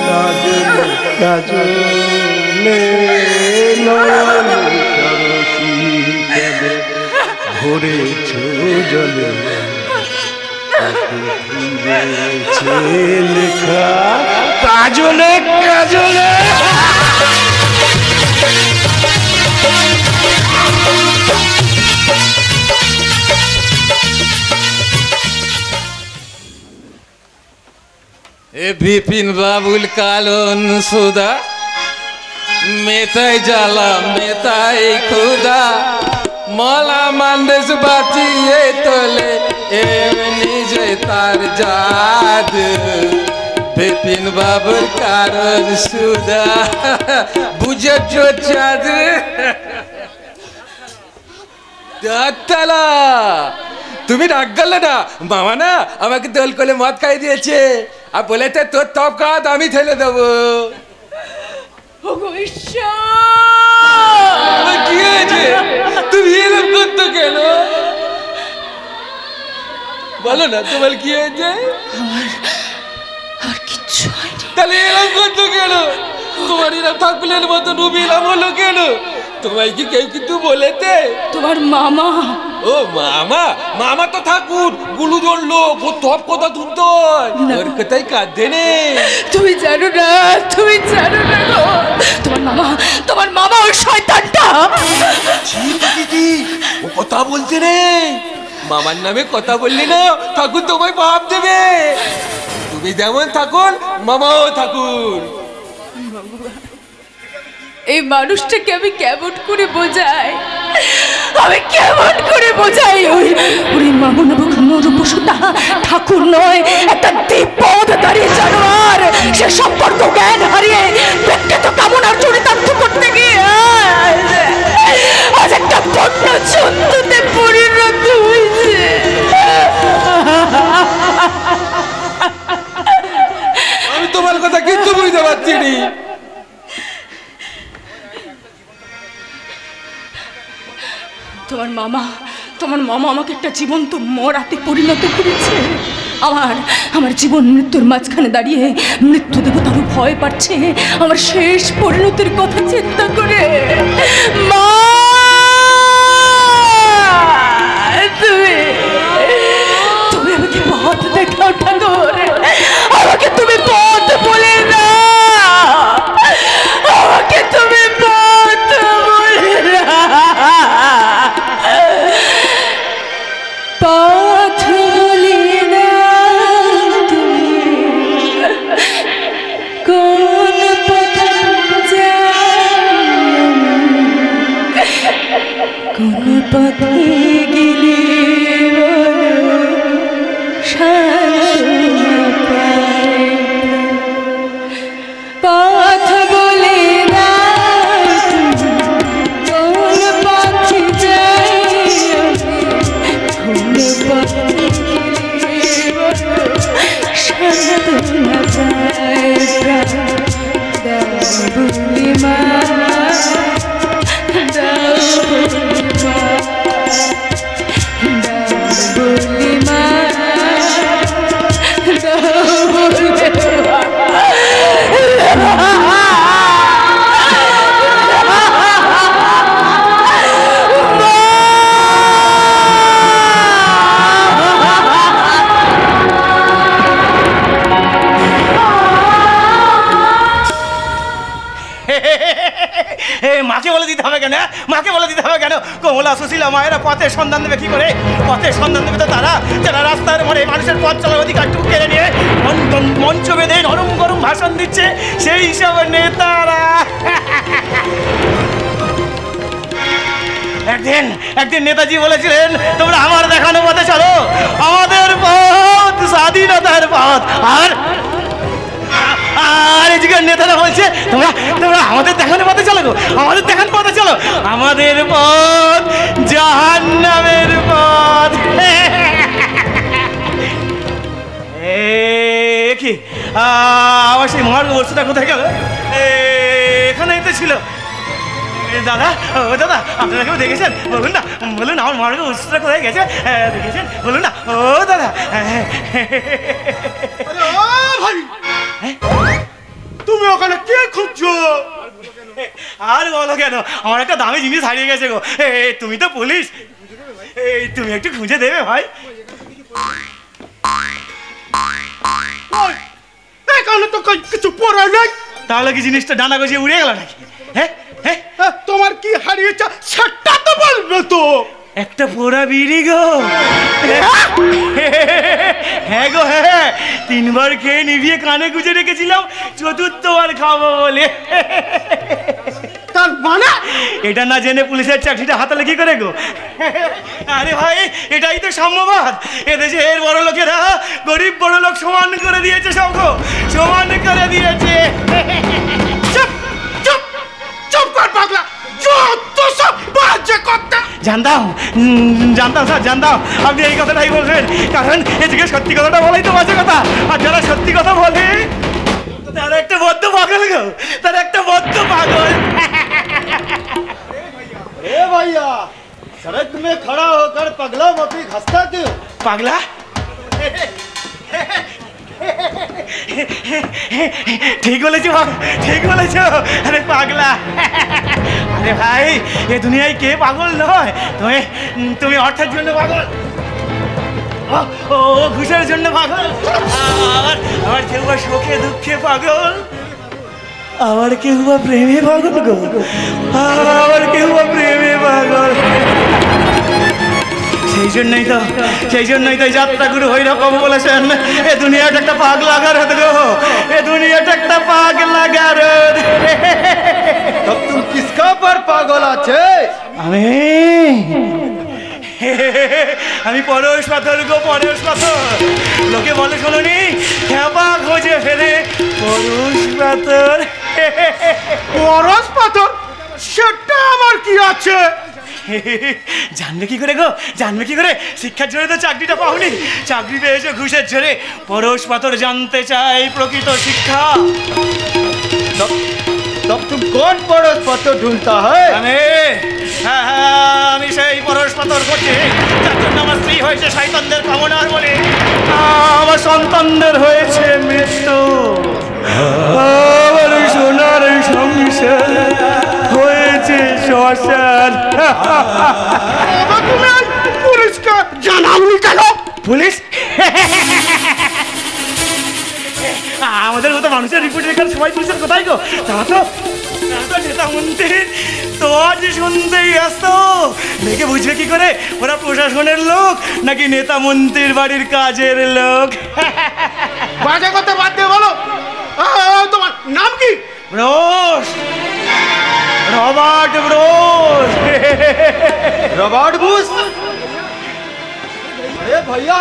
কাজলে কাজলে নয়ন সরসী কেঁদে ভরেছ জলে কত কি রয়েছে লেখা কাজলে কাজলে। এ বিপিন বাবুল কালন সুদা মেতাই জ্বালা মেতাই খুদা মলা মান্দেশ বাঁচিয়ে তোলে এমনি যে তার জাদ। বিপিন বাবুর কারণ সুদা বুঝেছ চাঁদ। তুমি রাগ গেলে না, মামা না আমাকে দোল করে মদ খাই দিয়েছে আর বলেছে তোর টপ কাজ আমি ঠেলে দেবো। কি হয়েছে তুমি এরকম করতো কেন বলো না, তোমার কি হয়েছে? আর কিচ্ছু হয়নি। তাহলে এরকম করতো কেন? তোমার এরকম ঠাকুরের মতো ডুবিলাম হলো কেন? তোমায় কি কেউ কিন্তু বলেছে? তোমার মামা। ও মামা, মামা তো ঠাকুর গুলুজন লোক, ও টপ কথা তুলতো ওর কথাই কাঁদে নে। তুমি জানো না, তুমি জানো না গো, তোমার মামা ওই শয়তানটা। দিদি ও কথা বলতে রে, মামার নামে কথা বললি না ঠাকুর তোমায় পাপ দেবে। তুমি যেমন ঠাকুর মামাও ঠাকুর। এই মানুষটাকে আমি কেমন করে বোঝাই, আমি কেমন করে বোঝাই? ওই মামু নামক রূপসুতা ঠাকুর নয়, একটা দ্বিপদধারী জানোয়ার। সে সম্পর্ক জ্ঞান হারিয়ে ব্যক্তিগত কামনার চরিতার্থ করতে গিয়ে আজ একটা বন্য জন্তুতে পরিণত হয়েছে। আমি তোমার কথা কিচ্ছু বুঝতে পারছি নি। তোমার মামা আমাকে একটা জীবন্ত মরাতে পরিণত করেছে। আমার জীবন মৃত্যুর মাঝখানে দাঁড়িয়ে মৃত্যু দেবতারও ভয় পাচ্ছে আমার শেষ পরিণতির কথা চিন্তা করে। মা, তুমি আমাকে পথ দেখাও ঠাকুর, আমাকে তুমি পথ বলে না, আমাকে তুমি পথ বলে না। পথ বলে না তুমি, কোন পথে যাও, কোন পথে গেলে পথ বলে না কোন পথে যাই, কোন পথে সাধনা পায় বলি মা, বলি মা, মাকে বলে দিতে হবে কেন? মাকে বলে দিতে হবে কেন? কমলা সুশীলা মায়েরা পথের সন্ধান দেবে কি করে? পথের সন্ধান দেবে তো তারা যারা রাস্তার মোড়ে মানুষের পথ চলার অধিকারটুকু কেড়ে নিয়ে মঞ্চ বেঁধে নরম গরম ভাষণ দিচ্ছে সেই সব নেতারা। একদিন নেতাজি বলেছিলেন, তোমরা আমার দেখানো পথে চলো, আমাদের পথ স্বাধীনতার পথ। আর এদিকে নেতারা বলছে তোমরা আমাদের দেখানো পথে চলো গো, আমাদের দেখানো পথে চলো, আমাদের পথ জাহান্নামের পথ। কি আমার সেই মহার্ঘ বস্তুটা কোথায় গেল? এখানেই তো ছিল। দাদা, ও দাদা, আপনারা কেউ দেখেছেন? বলুন না, বলুন আমার মহার্ঘ বস্তুটা কোথায় গেছে? দেখেছেন? বলুন না, ও দাদা। ভাই, তুমি ওখানে কে খুঁজছো? আর বলো কেন, আমার একটা দামি জিনিস হারিয়ে গেছে গো। তুমি তো পুলিশ, তুমি একটু খুঁজে দেবে ভাই? এখানে তো কিছু পড়া নেই। তাহলে কি জিনিসটা ডানা গজিয়ে উড়ে গেল নাকি? হ্যাঁ, তোমার কি হারিয়েছে সেটা তো বলবে তো। একটা পোড়া বিড়ি গো। হ্যাঁ গো, হ্যাঁ, 3 বার খেয়ে নিভিয়ে কানে গুঁজে রেখেছিলাম, 4র্থবার খাবো বলে। তার মানে এটা না জেনে পুলিশের চাকরিটা হাতালে কি করে গো? আরে ভাই, এটাই তো সাম্যবাদ। এদেশের বড় লোকেরা গরিব বড় লোক সমান করে দিয়েছে, সব সমান করে দিয়েছে। চুপ চুপ চুপ কর পাগলা, যত সব বাজে কথা। জানতাম স্যার, জানতাম আপনি এই কথাটাই বলবেন, কারণ এদিকে সত্যি কথাটা বলাই তো বাজে কথা। আর যারা সত্যি কথা বলে তারা একটা বদ্ধ পাগল গো, তারা একটা বদ্ধ পাগল। ए भैया, सड़क में खड़ा होकर पगला मपी हंसता क्यों? পাগলা? ঠিক বলেছো, ঠিক বলেছো। আরে পাগলা, আরে ভাই, এ দুনিয়ায় কে পাগল নয়? তুমি অর্থের জন্য পাগল, ও ঘুষের জন্য পাগল, আবার কেউ বা শোকে দুঃখে পাগল, আবার কেউ বা প্রেমে পাগল গো, আবার কেউ বা প্রেমে পাগল। সেই জন্যই তো যাত্রাগুরু হইরকম বলেছেন, এ দুনিয়াটা একটা পাগলাগার গো, এ দুনিয়াটা একটা পাগলাগার। तब तुम किसका पर पागल आछे? আমি আমি পরশ পাথর গো, পরশ পাথর। লোকে বলে শোনোনি, খেপা খোঁজে ফেলে পরশ পাথর। পরশ পাথর? সেটা আমার কি আছে? জানবে কি করে গো, জানবে কি করে? শিক্ষার জোরে তো চাকরিটা পাওনি, চাকরি পেয়েছো ঘুষের জোরে। পরশ পাথর জানতে চাই প্রকৃত শিক্ষা। तब तुम कौन पड़ोस पत्थर ढूंढता है? আমি সেই পরশ পাথর করছি, যার জন্য আমার স্ত্রী হয়েছে শয়তানদের কামনার বলে, আমার সন্তানদের হয়েছে মৃত্যু, আমার সোনার সংসার হয়েছে শ্মশান। পুলিশকে জানাওনি কেন? পুলিশ? আমাদের মতো মানুষের রিপোর্ট রেখার সবাই পুলিশের কোথায় গো? তা তো নেতা মন্ত্রী তো আজ শুনতেই আসতো। দেখে বুঝবে কি করে ওরা প্রশাসনের লোক নাকি নেতা মন্ত্রীর বাড়ির কাজের লোক? বাজে কথা বাদ দিয়ে বলো, তোমার নাম কি? Bros, Robert bros. Robert Bush? अरे भैया,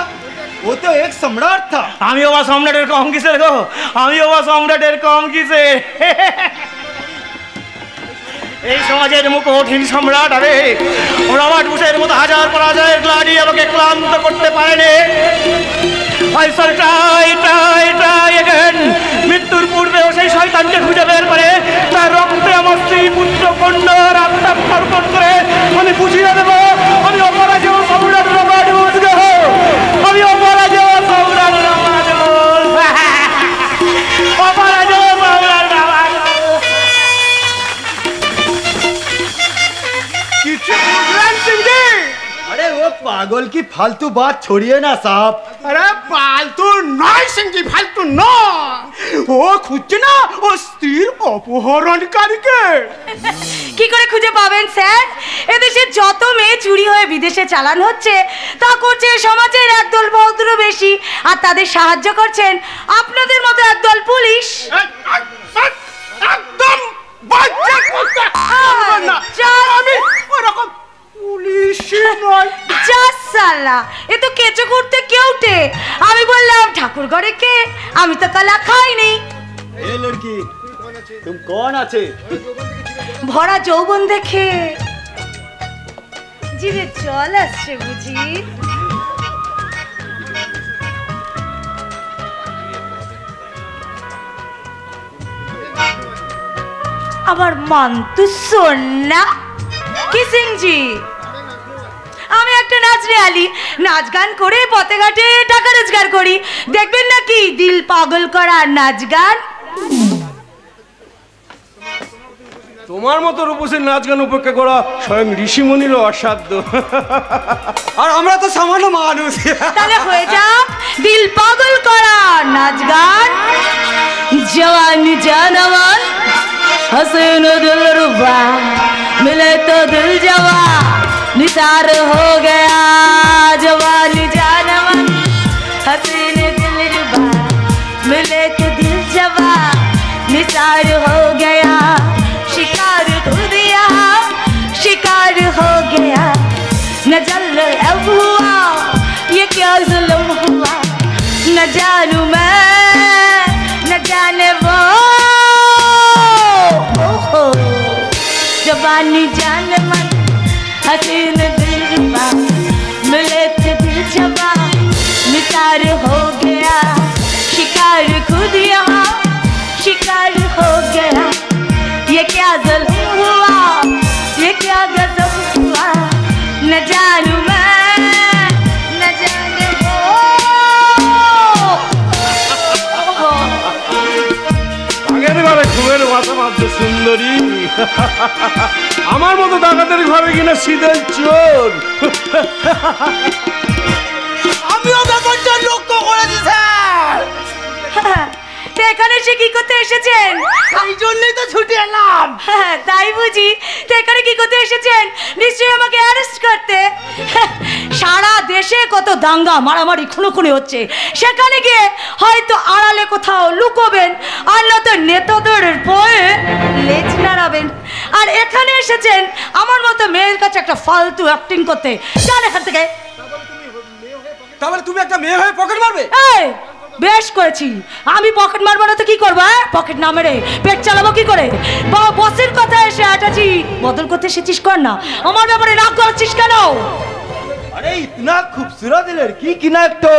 वो तो एक सम्राट था। আমি বাবা সম্রাটের কম কিসের গো, আমি বাবা সম্রাটের কম কিসের? এই সমাজের মুখোশহীন সম্রাট আরে রবার্ট বুশের মতো হাজার পরাজয়ের গ্লাডি আমাকে ক্লান্ত করতে পারেনি। I shall try again. মৃত্যুর পূর্বেও সেই শয়তানকে খুঁজে বের করে তার রক্তে আমার স্ত্রী পুত্র কন্যার আত্মা সমর্পণ করে আমি বুঝিয়ে দেব আমি অপরাজেয় সম্রাট রবার্ট বুশ গো, আমি অপরাজেয় সম্রাট রবার্ট বুশ, অপরাজেয় সম্রাট রবার্ট। अरे वो पागल की फालतू बात छोड़िए ना साहब। अरे फालतू নয় সিংজি, ফালতু নয়। ও খুঁজছে না ও স্ত্রীর অপহরণকারীকে। কি করে খুঁজে পাবেন স্যার? এদেশে যত মেয়ে চুরি হয়ে বিদেশে চালান হচ্ছে তা করছে সমাজের একদল ভদ্র বেশি, আর তাদের সাহায্য করছেন আপনাদের মতো একদল পুলিশ। একদম বাজে কথা বলবেন না। আমি ওরকম পুলিশই নয়। যা সালা, এ তো কেঁচো করতে কেউটে। আমি বললাম ঠাকুর ঘরে কে, আমি তো কলা খাইনি। ए लड़की, तुम कौन आछे? ভরা যৌবন দেখে জিরে জল আসছে বুঝি। আমার মান্তু সোনা কি সিংজি, আমি একটা নাচরে আলি, নাচ গান করে পথে ঘাটে টাকা রোজগার করি। দেখবেন নাকি দিল পাগল করা নাচ গান? তোমার মতো রূপসীর নাচ গান উপেক্ষা করা স্বয়ং ঋষিমুনিরও অসাধ্য। और हमरा तो सामान्य মানুষ। তাহলে হয়ে যাক দিল পাগল করা নাচ গান। जवान जानवर हसीन दिलरुबा मिले तो दिल जवा निसार हो गया। जवान जानवर हसीन दिलरुबा मिले तो दिल जवा निसार हो गया। शिकार दुनिया शिकार हो गया। न जल अब हुआ ये क्या जुल्म हुआ, न जानू मैं न जाने वो। जवानी जान मन हसीन दिलरुबा मिले तो दिल जवा निसार हो गया। शिकार खुद यहाँ शिकार हो गया। ये क्या जुल्म हुआ ये क्या गजब हुआ, न जानू मैं न जाने वो। আগের বারে ঘুমের মাথা মারতে সুন্দরী, আমার মতো ডাকাতের ঘরে কিনা শীতের চোর। আমিও ব্যাপারটা লক্ষ্য করেছি স্যার। তো এখানে সে কি করতে এসেছেন? এই জন্যই তো ছুটে এলাম। তাই বুঝি? তো এখানে কি করতে এসেছেন? নিশ্চয়ই আমাকে অ্যারেস্ট করতে। সারা দেশ এসে কত দাঙ্গা মারামারি খুনোখুনি হচ্ছে, সেখানে গিয়ে হয়তো আড়ালে কোথাও লুকোবেন, আর না তো নেতাদের ভয়ে লেজ নাড়াবেন। আর এখানে এসেছেন আমার মতো মেয়ের কাছে একটা ফালতু অ্যাক্টিং করতে। যান এখান থেকে। তাহলে তুমি একটা মেয়ে হয়ে পকেট মারবে? এই বেশ করেছি, আমি পকেট মারবো না তো কি করবো? পকেট না মেরে পেট চালাবো কি করে? বাবা বসের কথা এসে আটাজি বদল করতে এসেছিস, কর না। আমার ব্যাপারে রাগ করছিস কেন? अरे इतना खूबसूरत लड़की की ना तो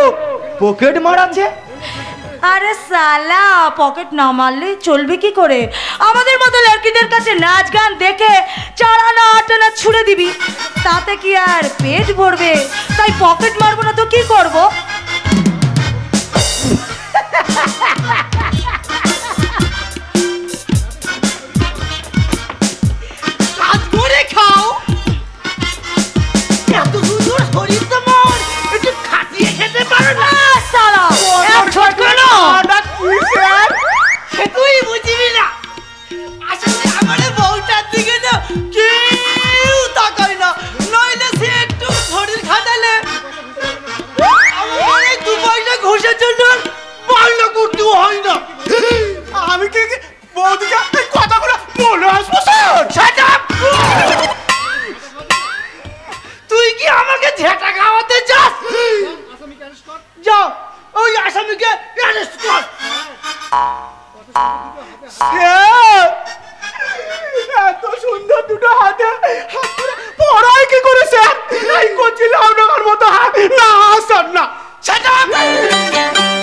पॉकेट मारा छे। আরে সালা পকেট না মারলে চলবে কি করে? আমাদের মতো লড়কিদের কাছে নাচ গান দেখে চারানা আটানা ছুড়ে দিবি, তাতে কি আর পেট ভরবে? তাই পকেট মারবো না তো কি করবো? কাজ করে খাও, এত সুন্দর শরীর তোমার, একটু খাটিয়ে খেতে পারো না? সালা এক ছটকা না সে তুই বুঝবি না। আসলে আমার বউটার দিকে না কেউ তাকায় না, নইলে সে একটু শরীর খাটালে আমার এই 2 পয়সা ঘুষের জন্য বায়না করতেও হয় না। আমি কি বৌদিকে এই কথাগুলো বলে আসবো স্যার? Shut up! তুই কি আমাকে ঝেঁটা খাওয়াতে চাস? যাও ওই আসামিকে অ্যারেস্ট কর। স্যার এত সুন্দর দুটো হাতে হাত ধরে পড়াই কি করে স্যার? এই করছিল আপনার মতো হাত না স্যার না। Shut up!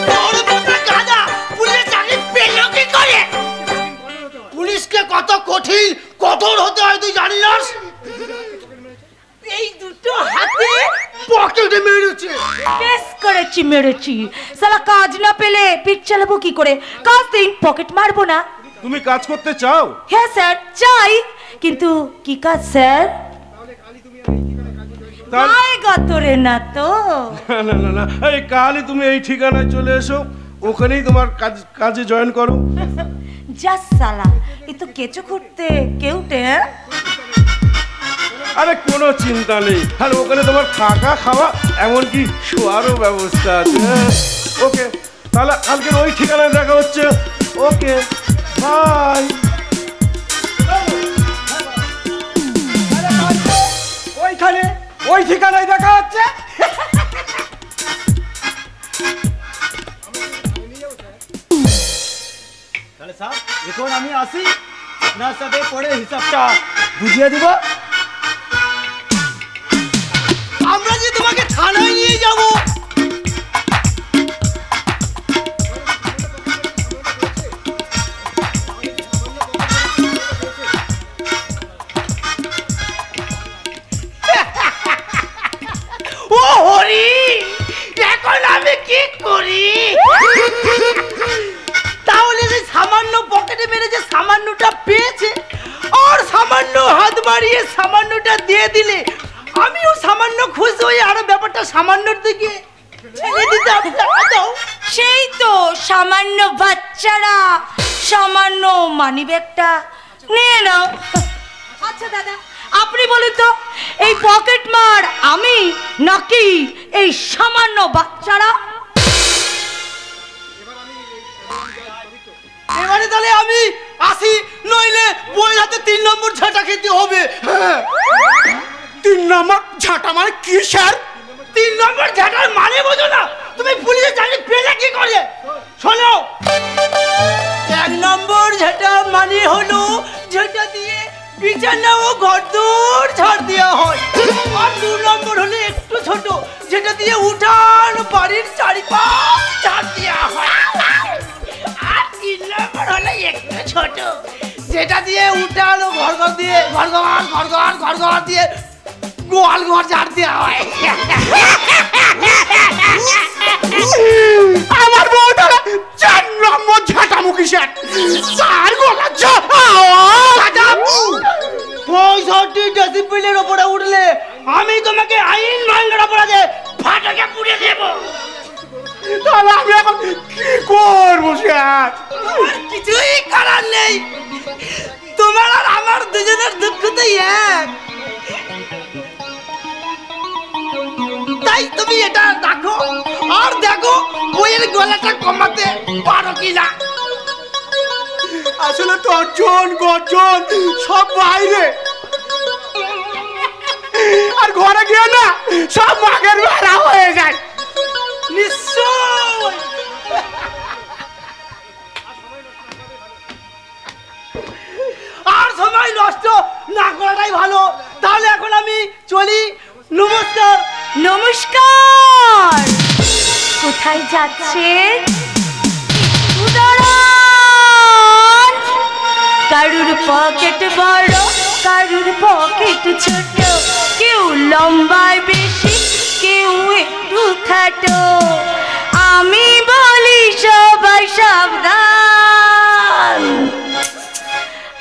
তোর মতো গাধা পুলিশ চাকরি পেল কি করে? পুলিশকে কত কঠিন কঠোর হতে হয় তুই জানি না? এই দুটো হাতে পকেটে মেরেছে। বেশ করেছি মেরেছি। সালা কাজ না পেলে পিঠ চালাবো কি করে? কাজ দিন পকেট মারবো না। তুমি কাজ করতে চাও? হ্যাঁ স্যার চাই, কিন্তু কি কাজ স্যার? গায়ে গতরে না তো? না না না, এই কালই তুমি এই ঠিকানায় চলে এসো, ওখানেই তোমার কাজে জয়েন করো। যা সালা, এ তো কেঁচো খুঁড়তে কেউটে। আরে কোনো চিন্তা নেই, আর ওখানে তোমার থাকা খাওয়া এমনকি শোয়ারও ব্যবস্থা আছে। ওকে, তাহলে কালকের ওই ঠিকানায় দেখা হচ্ছে। Okay bye. ওইখানে ওই ঠিকানায় দেখা হচ্ছে। তাহলে স্যার এখন আমি আসি, আপনার সাথে পরে হিসাবটা বুঝিয়ে দিব। আমরা যে তোমাকে থানায় নিয়ে যাব। ও হরি, এখন আমি কি করি? তাহলে যে সামান্য পকেটে মেরে যে সামান্যটা পেয়েছে, আর সামান্য হাত বাড়িয়ে সামান্যটা দিয়ে দিলে আমিও সামান্য খুশি হয়ে আরো ব্যাপারটা সামান্যর দিকে ছেড়ে দিতে দাও। সেই তো সামান্য বাচ্চারা সামান্য মানিব্যাগটা নিয়ে নাও। আচ্ছা দাদা আপনি বলুন তো, এই পকেট মার আমি নাকি এই সামান্য বাচ্চারা? এবারে তাহলে আমি আসি, নইলে বই হাতে 3 নম্বর ঝাঁটা খেতে হবে। 3 নম্বর ঝাঁটা মানে কি স্যার? 3 নম্বর ঝাঁটার মানে বোঝো না? তুমি পুলিশের চাকরি পেলে কি করে? শোনো, 1 নম্বর ঝাঁটা মানে হলো যেটা দিয়ে বিছানা ও ঘরদোর ঝাড় দেওয়া হয়, আর 2 নম্বর হলো একটু ছোট, যেটা দিয়ে উঠান বাড়ির চারিপাশ ঝাড় দেওয়া হয়, আর 3 নম্বর হলো একটু ছোট, যেটা দিয়ে উঠান ও ঘর দিয়ে ঘর দিয়ে গোয়াল ঘর ঝাড় দেওয়া হয়। আমার বউটা 4 নম্বর ঝাঁটা মুখী স্যার। 4 গোলা ঝাঁটা। 65 ডেসিবেলের উপরে উঠলে আমি তোমাকে আইন ভঙ্গের অপরাধে ফাটাকে পুড়ে দেব। তাহলে আমি এখন কি করবো স্যার? তোমার কিছুই করার নেই, তোমার আর আমার দুজনের দুঃখ তো এক। তাই তাই তুমি এটা রাখো আর দেখো বইয়ের গলাটা কমাতে পারো কিনা। আসলে তর্জন গর্জন সব বাইরে, আর ঘরে গিয়ে না সব মাগের বেড়া হয়ে যায়। নিশ্চয় আর সময় নষ্ট না করাটাই ভালো। তাহলে এখন আমি চলি। নমস্কার। নমস্কার। কোথায় যাচ্ছেন? কারুর পকেট বড়, কারুর পকেট ছোট, কেউ লম্বায় বেশি, কেউ একটু খাটো। আমি বলি সবাই সাবধান,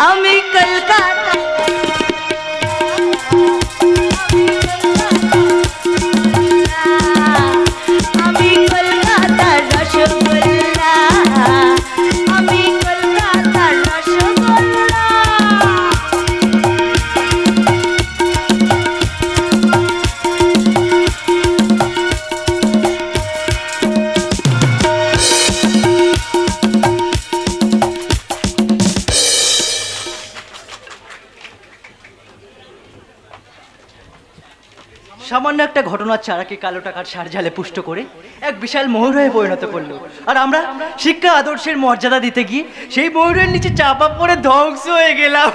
আমি কলকাতা। আমি কলকাতার রসগোল্লা, আমি কলকাতার রসগোল্লা। সামান্য একটা ঘটনার চারাকে কালো টাকার সার জালে পুষ্ট করে এক বিশাল ময়ূর হয়ে পরিণত করলো। আর আমরা শিক্ষা আদর্শের মর্যাদা দিতে গিয়ে সেই ময়ূরের নিচে চাপা পড়ে ধ্বংস হয়ে গেলাম।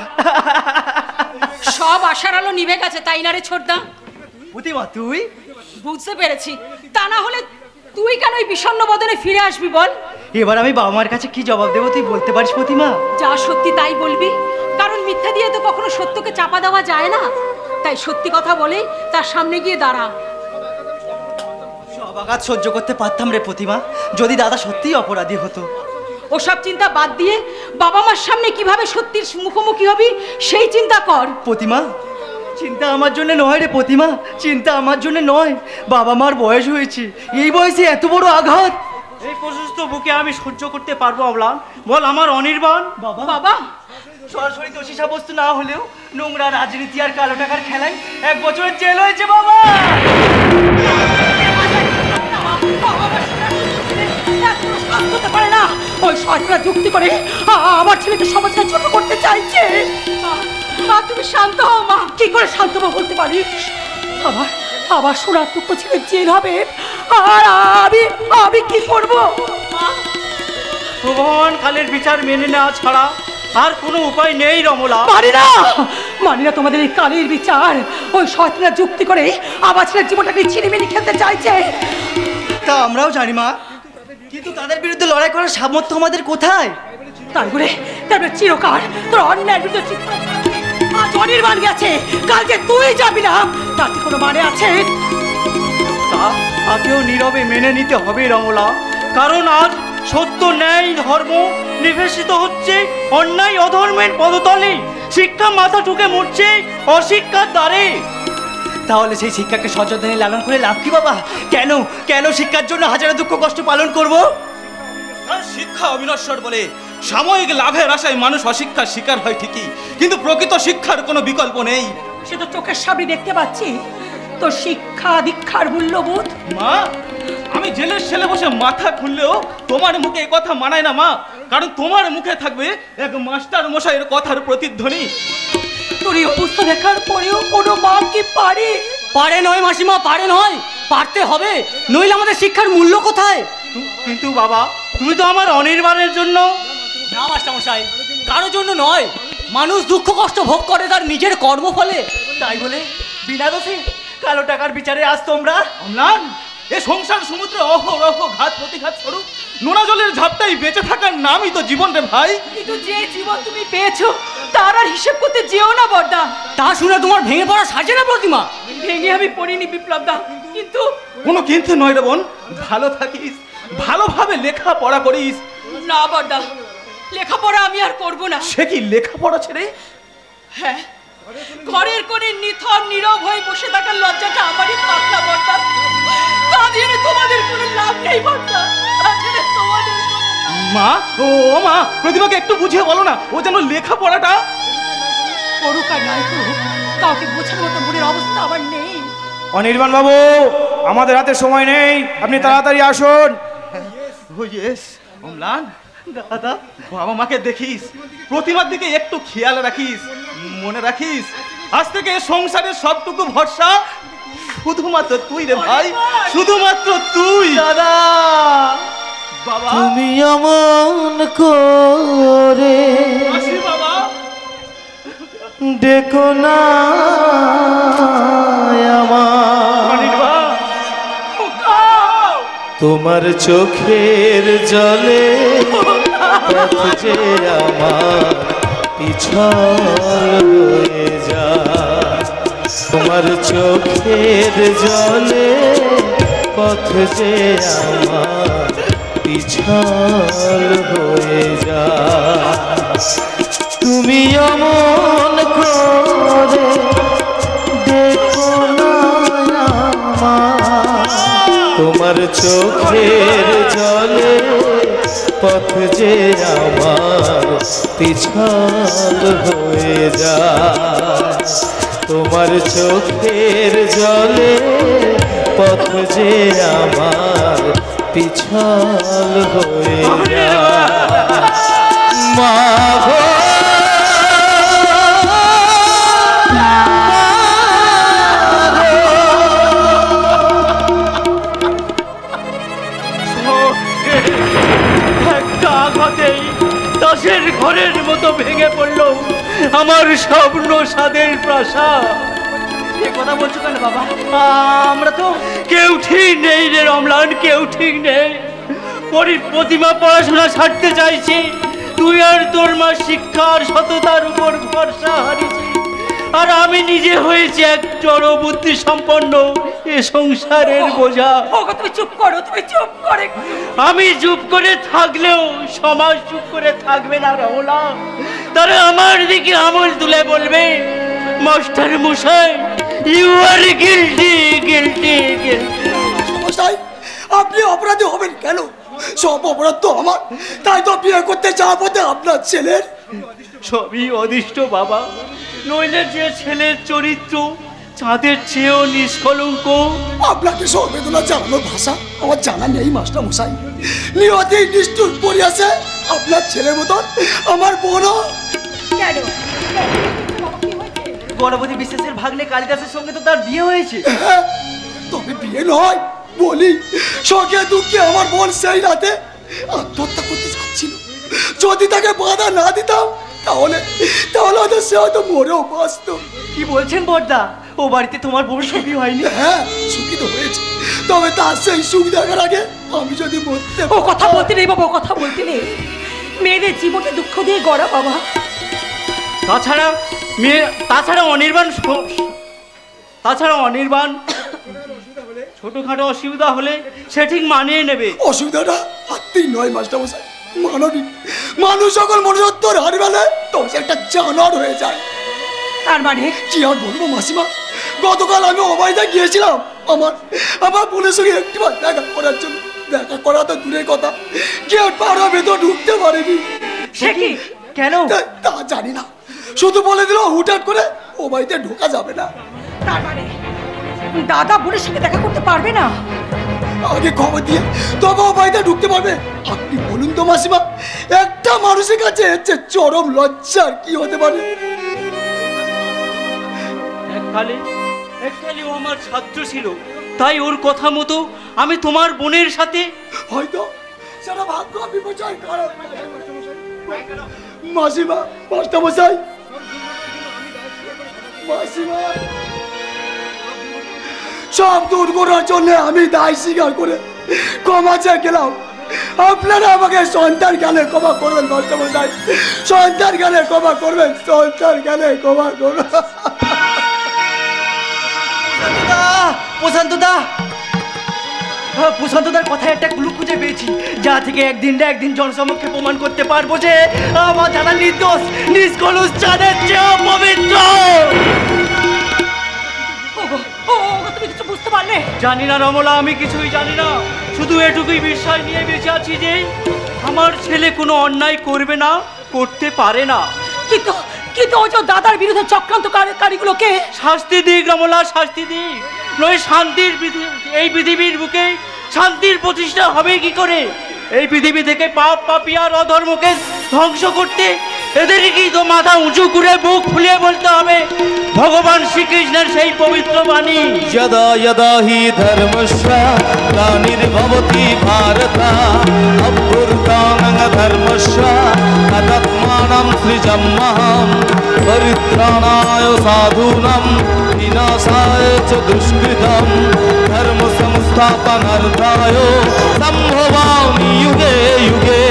সব আশার আলো নিভে গেছে, তাই না রে ছোটদা? প্রতিমা তুই বুঝতে পেরেছি। তা না হলে তুই কেন ওই বিষণ্ণ বদনে ফিরে আসবি বল? এবার আমি বাবা মার কাছে কি জবাব দেবো তুই বলতে পারিস প্রতিমা? যা সত্যি তাই বলবি, কারণ মিথ্যা দিয়ে তো কখনো সত্যকে চাপা দেওয়া যায় না। তাই সত্যি কথা বলেই তার সামনে গিয়ে দাঁড়া। সব আঘাত সহ্য করতে পারতাম রে প্রতিমা, যদি দাদা সত্যিই অপরাধী হতো। ওসব চিন্তা বাদ দিয়ে বাবা মার সামনে কিভাবে সত্যির মুখোমুখি হবি সেই চিন্তা কর। প্রতিমা চিন্তা আমার জন্য নয় রে প্রতিমা, চিন্তা আমার জন্য নয়। বাবা মার বয়স হয়েছে, এই বয়সে এত বড় আঘাত এই প্রশস্ত বুকে আমি সহ্য করতে পারবো অম্লান? বল আমার অনির্বাণ। বাবা বাবা সরাসরি দোষী সাব্যস্ত না হলেও নোংরা রাজনীতি আর কালো টাকার খেলায় 1 বছরের জেল হয়েছে বাবা। হতে পারে না, ওই শয়তানরা যুক্তি করে আমার ছেলেকে সমাজকে ছোট করতে চাইছে। মা তুমি শান্ত হও। মা কি করে শান্ত হও বলতে পারিস? আবার সোনার টুকরো ছেলে জেল হবে, আর আমি কি করব? প্রবহমান কালের বিচার মেনে নেওয়া ছাড়া আর কোনো উপায় নেই রমলা। মানি না তোমাদের এই কালের বিচার। ওই শয়তানরা যুক্তি করে আমার ছেলের জীবনটাকে ছিনিমিনি খেলতে চাইছে। তা আমরাও জানি মা, কিন্তু তাদের বিরুদ্ধে লড়াই করার সামর্থ্য আমাদের কোথায়? তারপরে চিরকাল তোর অন্যায় বিরুদ্ধে আজ অনির্বাণ গেছে, কালকে তুই যাবি না, তাতে কোনো মানে আছে? তা তাকেও নীরবে মেনে নিতে হবে রমলা, কারণ আজ সত্য ন্যায় ধর্ম নিবেশিত হচ্ছে অন্যায় অধর্মের পদতলে। শিক্ষা মাথা ঠুকে মরছে অশিক্ষার দ্বারে। তাহলে সেই শিক্ষাকে সযত্নে লালন করে লাভ কি বাবা? কেন কেন শিক্ষার জন্য হাজারো দুঃখ কষ্ট পালন করব? শিক্ষা অবিনশ্বর বলে সাময়িক লাভের আশায় মানুষ অশিক্ষার শিকার হয় ঠিকই, কিন্তু প্রকৃত শিক্ষার কোনো বিকল্প নেই। সে তো চোখের সামনে দেখতে পাচ্ছি তো শিক্ষা দীক্ষার মূল্যবোধ। মা আমি জেলের ছেলে বসে মাথা খুললেও তোমার মুখে এ কথা মানায় না মা, কারণ তোমার মুখে থাকবে এক মাস্টার মশাইয়ের কথার প্রতিধ্বনি। তোর এই অবস্থা দেখার পরেও কোনো মা কি পারে? পারে নয় মাসিমা, পারে নয়, পারতে হবে, নইলে আমাদের শিক্ষার মূল্য কোথায়? কিন্তু বাবা তুমি তো আমার অনির্বাণের জন্য। না মাস্টারমশাই, কারোর জন্য নয়। মানুষ দুঃখ কষ্ট ভোগ করে তার নিজের কর্মফলে। তাই বলে বিনা দোষে কালো টাকার বিচারে আজ তোমরা অম্লান, এ সংসার সমুদ্রে অহরহ ঘাত প্রতিঘাত স্বরূপ নোনা জলের ঝাপটাই বেঁচে থাকার নামই তো জীবন রে ভাই। কিন্তু যে জীবন তুমি পেয়েছো তার আর হিসেব করতে যেও না বড়দা। তা শুনে তোমার ভেঙে পড়া সাজে না প্রতিমা? ভেঙে আমি পড়িনি বিপ্লবদা, কিন্তু কোনো কিন্তু নয় রে বোন, ভালো থাকিস, ভালোভাবে লেখাপড়া করিস। না বড়দা, লেখাপড়া আমি আর করব না। সে কি লেখাপড়া ছেড়ে? হ্যাঁ, ঘরের কোণে নিথর নীরব হয়ে বসে থাকার লজ্জাটা আমারই থাক না বড়দা। তা দিয়ে তোমাদের কোনো লাভ নেই বড়দা, তা দিয়ে তোমাদের মা ও মা, প্রতিমাকে একটু বুঝিয়ে বলো না, ও যেন লেখাপড়াটা করুক আর নাই করুক, কাউকে বোঝার মতো মনের অবস্থা আমার নেই। অনির্বাণ বাবু, আমাদের হাতে সময় নেই, আপনি তাড়াতাড়ি আসুন। অম্লান, দাদা, বাবা মাকে দেখিস, প্রতিমার দিকে একটু খেয়াল রাখিস, মনে রাখিস আজ থেকে সংসারের সবটুকু ভরসা শুধুমাত্র তুই রে ভাই, শুধুমাত্র তুই। দাদা, বাবা তুমি অমন করে আসি বাবা। দেখো না আমার, তোমার চোখের জলে পথ যে আমার পিছল হয়ে যায়, তোমার চোখের জলে পথ যে আমার পিছল হয়ে যায়। তুমি অমন করে দেখো না আমার, তোমার চোখের জলে পথ যে আমার পিছল হয়ে যায়, তোমার চোখের জলে পথ যে আমার পিছল হয়ে যায়। মা গো, একটা আঘাতেই দাসের ঘরের মতো ভেঙে পড়ল আমার স্বপ্ন সাদের প্রাসাদ। এ কথা বলছো কেন বাবা? আমরা তো কেউ ঠিক নেই রে অম্লান, কেউ ঠিক নেই। প্রতিমা পড়াশোনা ছাড়তে চাইছে, তুই আর তোর মা শিক্ষার সততার উপর ভরসা হারিয়েছি, আর আমি নিজে হয়েছি এক জড় বুদ্ধি সম্পন্ন এ সংসারের বোঝা। ওগো তুমি চুপ করো, তুমি চুপ করে। আমি চুপ করে থাকলেও সমাজ চুপ করে থাকবে না রমলা। তারা আমার দিকে আঙুল তুলে বলবে, মাস্টার মশাই you are guilty, guilty, guilty. মশাই, আপনি অপরাধী হবেন কেন? সব অপরাধ তো আমার, তাই তো বিয়ে করতে যাওয়া পথে আপনার ছেলের। সবই অদিষ্ট বাবা, নইলে যে ছেলের চরিত্র চাঁদের চেয়েও নিষ্কলঙ্ক। আপনাকে সংবেদনা জানানোর ভাষা আমার জানা নেই মাস্টার মশাই। নিয়তি নিষ্ঠুর পড়িয়াছে আপনার ছেলের মতন আমার বোনও। কেন? গণপতি বিশ্বাসের ভাগ্নে কালিদাসের সঙ্গে তো তার বিয়ে হয়েছে। হ্যাঁ, তবে বিয়ে নয়, বলি শখে দুঃখে আমার বোন সেই রাতে আত্মহত্যা করতে যাচ্ছিল। যদি তাকে বাধা না দিতাম তাহলে তাহলে হয়তো সে হয়তো মরেও বাঁচত। কি বলছেন বড়দা? ও বাড়িতে তোমার বউ সুখী হয়নি? হ্যাঁ, সুখী তো হয়েছে, তবে তার সেই সুখ দেখার আগে আমি যদি মরতে। ও কথা বলতে নেই বাবা, ও কথা বলতে নেই। মেয়েদের জীবনে দুঃখ দিয়ে গড়া বাবা। তাছাড়া অনির্বাণ ছোটখাটো অসুবিধা হলে সে ঠিক মানিয়ে নেবে। অসুবিধাটা আত্মীয় নয় মাস্টার মশাই, মানবিক। মানুষ যখন মনুষ্যত্ব হারিয়ে ফেলে তখন সে একটা জানোয়ার হয়ে যায়। তার মানে কি আর বলবো মাসিমা, গতকাল আমি অবাইদা গিয়েছিলাম আমার বোনের সঙ্গে একটিবার দেখা করার জন্য। দেখা করা তো দূরের কথা, গেট পাড়া ভেতর ঢুকতে পারেনি। সে কি? কেন? তা জানি না, শুধু বলে দিল হুটহাট করে ও বাড়িতে ঢোকা যাবে না। তার মানে দাদা বোনের সঙ্গে দেখা করতে পারবে না? আগে খবর দিয়ে তবে ও বাড়িতে ঢুকতে পারবে। আপনি বলুন তো মাসিমা, একটা মানুষের কাছে এর চেয়ে চরম লজ্জার কি হতে পারে? এককালে ও আমার ছাত্র ছিল, তাই ওর কথা মতো আমি তোমার বোনের সাথে। হয়তো সেটা ভাগ্য বিপর্যয় কারণ। মাসিমা, মাস্টার মশাই, মাসিমা, সব দূর করার জন্য আমি দায় স্বীকার করে ক্ষমা চেয়ে গেলাম। আপনারা আমাকে সন্তান জ্ঞানে ক্ষমা করবেন মাস্টার মশাই, সন্তান জ্ঞানে ক্ষমা করবেন, সন্তান জ্ঞানে ক্ষমা করবেন। প্রশান্তদার কথায় একটা ক্লু খুঁজে পেয়েছি, যা থেকে একদিন না একদিন জনসমক্ষে প্রমাণ করতে পারবো যে আমার জানা নির্দোষ, নিষ্কলুষ, চাঁদের চেয়েও পবিত্র। তুমি কিছু বুঝতে পারলে? জানি না রমলা, আমি কিছুই জানি না, শুধু এটুকুই বিশ্বাস নিয়ে বেঁচে আছি যে আমার ছেলে কোনো অন্যায় করবে না, করতে পারে না। কিন্তু কিন্তু ও যে দাদার বিরুদ্ধে চক্রান্তকারীগুলোকে শাস্তি দিক রমলা, শাস্তি দিক। নয় শান্তির এই পৃথিবীর বুকে শান্তির প্রতিষ্ঠা হবে কি করে? এই পৃথিবী থেকে পাপ পাপিয়ার অধর্মকে ধ্বংস করতে এদেরকেই তো মাথা উঁচু করে বুক ফুলিয়ে বলতে হবে ভগবান শ্রীকৃষ্ণের সেই পবিত্র বাণী। যদা যদা হি ধর্মস্য গ্লানির্ভবতি ভারত অভ্যুত্থানং ধর্মস্য তদাত্মাनं সৃজাম্যহং পরিত্রাণায় সাধূনাং বিনাশায় চ দুষ্কৃতং ধর্ম সংস্থাপনার্থায় সম্ভবামি যুগে যুগে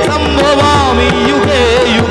সম্ভবামি যুগে যুগে।